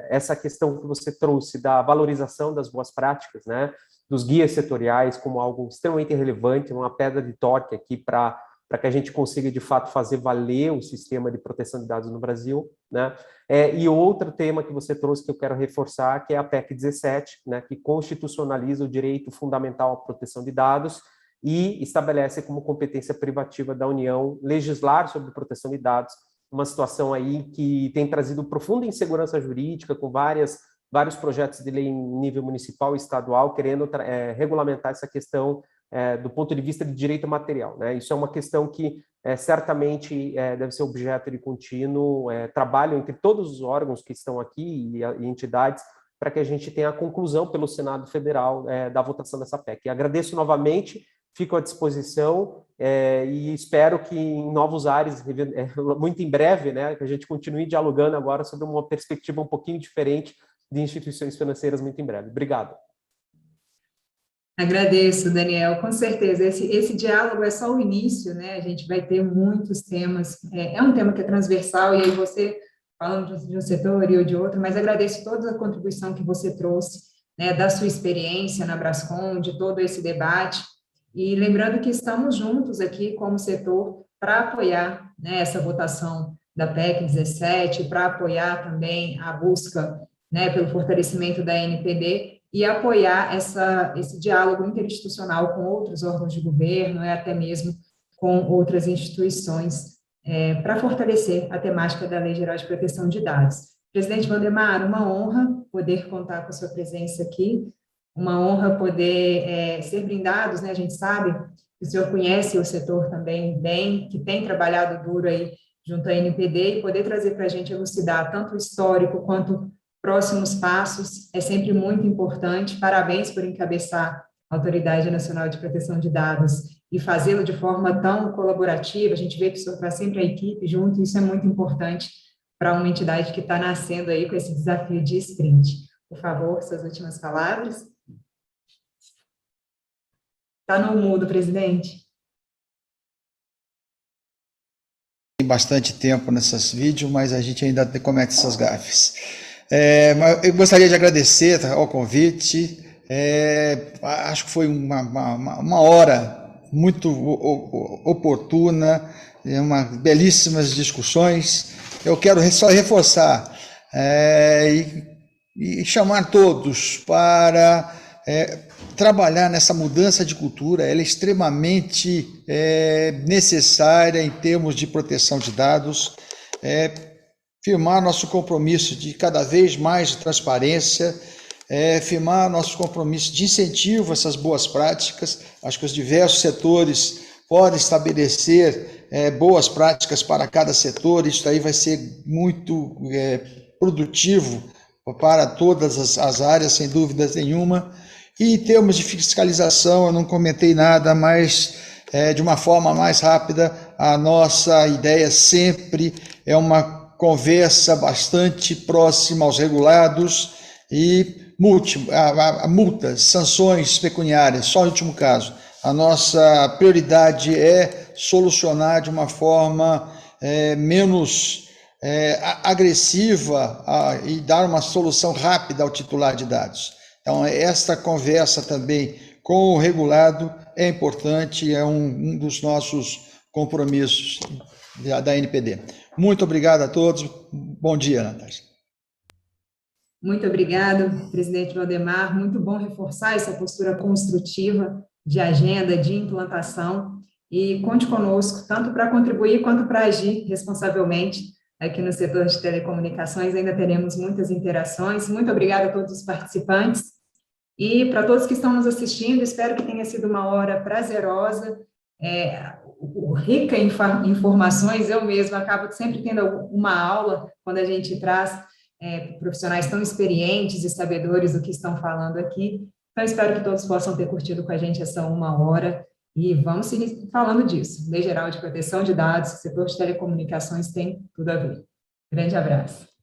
essa questão que você trouxe da valorização das boas práticas, né, dos guias setoriais, como algo extremamente relevante, uma pedra de toque aqui para que a gente consiga, de fato, fazer valer o sistema de proteção de dados no Brasil, né? E outro tema que você trouxe que eu quero reforçar, que é a PEC 17, né, que constitucionaliza o direito fundamental à proteção de dados e estabelece como competência privativa da União legislar sobre proteção de dados, uma situação aí que tem trazido profunda insegurança jurídica, com vários projetos de lei em nível municipal e estadual querendo regulamentar essa questão do ponto de vista de direito material, né? Isso é uma questão que certamente deve ser objeto de contínuo trabalho entre todos os órgãos que estão aqui e entidades para que a gente tenha a conclusão pelo Senado Federal da votação dessa PEC. E agradeço novamente, fico à disposição e espero que em novos ares, muito em breve, né, que a gente continue dialogando agora sobre uma perspectiva um pouquinho diferente de instituições financeiras muito em breve. Obrigado. Agradeço, Daniel, com certeza. Esse diálogo é só o início, né? A gente vai ter muitos temas. É um tema que é transversal, e aí você, falando de um setor e de outro, mas agradeço toda a contribuição que você trouxe, né, da sua experiência na Brascom, de todo esse debate, e lembrando que estamos juntos aqui como setor para apoiar, né, essa votação da PEC 17, para apoiar também a busca, né, pelo fortalecimento da NPD, e apoiar esse diálogo interinstitucional com outros órgãos de governo, até mesmo com outras instituições, para fortalecer a temática da Lei Geral de Proteção de Dados. Presidente Valdemar, uma honra poder contar com a sua presença aqui, uma honra poder ser brindados, né? A gente sabe que o senhor conhece o setor também bem, que tem trabalhado duro aí junto à NPD, e poder trazer para a gente elucidar tanto o histórico quanto próximos passos é sempre muito importante. Parabéns por encabeçar a Autoridade Nacional de Proteção de Dados e fazê-lo de forma tão colaborativa. A gente vê que o senhor traz sempre a equipe junto, e isso é muito importante para uma entidade que está nascendo aí com esse desafio de sprint. Por favor, suas últimas palavras. Está no mudo, presidente. Tem bastante tempo nesses vídeos, mas a gente ainda comete essas gafes. Eu gostaria de agradecer ao convite. Acho que foi uma hora muito oportuna, belíssimas discussões. Eu quero só reforçar e chamar todos para trabalhar nessa mudança de cultura. Ela é extremamente necessária em termos de proteção de dados. firmar nosso compromisso de cada vez mais de transparência, firmar nosso compromisso de incentivo a essas boas práticas. Acho que os diversos setores podem estabelecer boas práticas para cada setor, isso aí vai ser muito produtivo para todas as áreas, sem dúvida nenhuma. E em termos de fiscalização, eu não comentei nada, mas de uma forma mais rápida, a nossa ideia sempre é uma conversa bastante próxima aos regulados e multas, sanções pecuniárias, só em último caso. A nossa prioridade é solucionar de uma forma menos agressiva e dar uma solução rápida ao titular de dados. Então, esta conversa também com o regulado é importante, é um dos nossos compromissos da NPD. Muito obrigado a todos. Bom dia, Natasha. Muito obrigado, presidente Valdemar. Muito bom reforçar essa postura construtiva de agenda, de implantação. E conte conosco, tanto para contribuir quanto para agir responsavelmente aqui no setor de telecomunicações. Ainda teremos muitas interações. Muito obrigada a todos os participantes. E para todos que estão nos assistindo, espero que tenha sido uma hora prazerosa, rica em informações. Eu mesma acabo sempre tendo uma aula quando a gente traz profissionais tão experientes e sabedores do que estão falando aqui. Então, espero que todos possam ter curtido com a gente essa uma hora e vamos seguir falando disso. Lei Geral de Proteção de Dados, setor de telecomunicações tem tudo a ver. Grande abraço.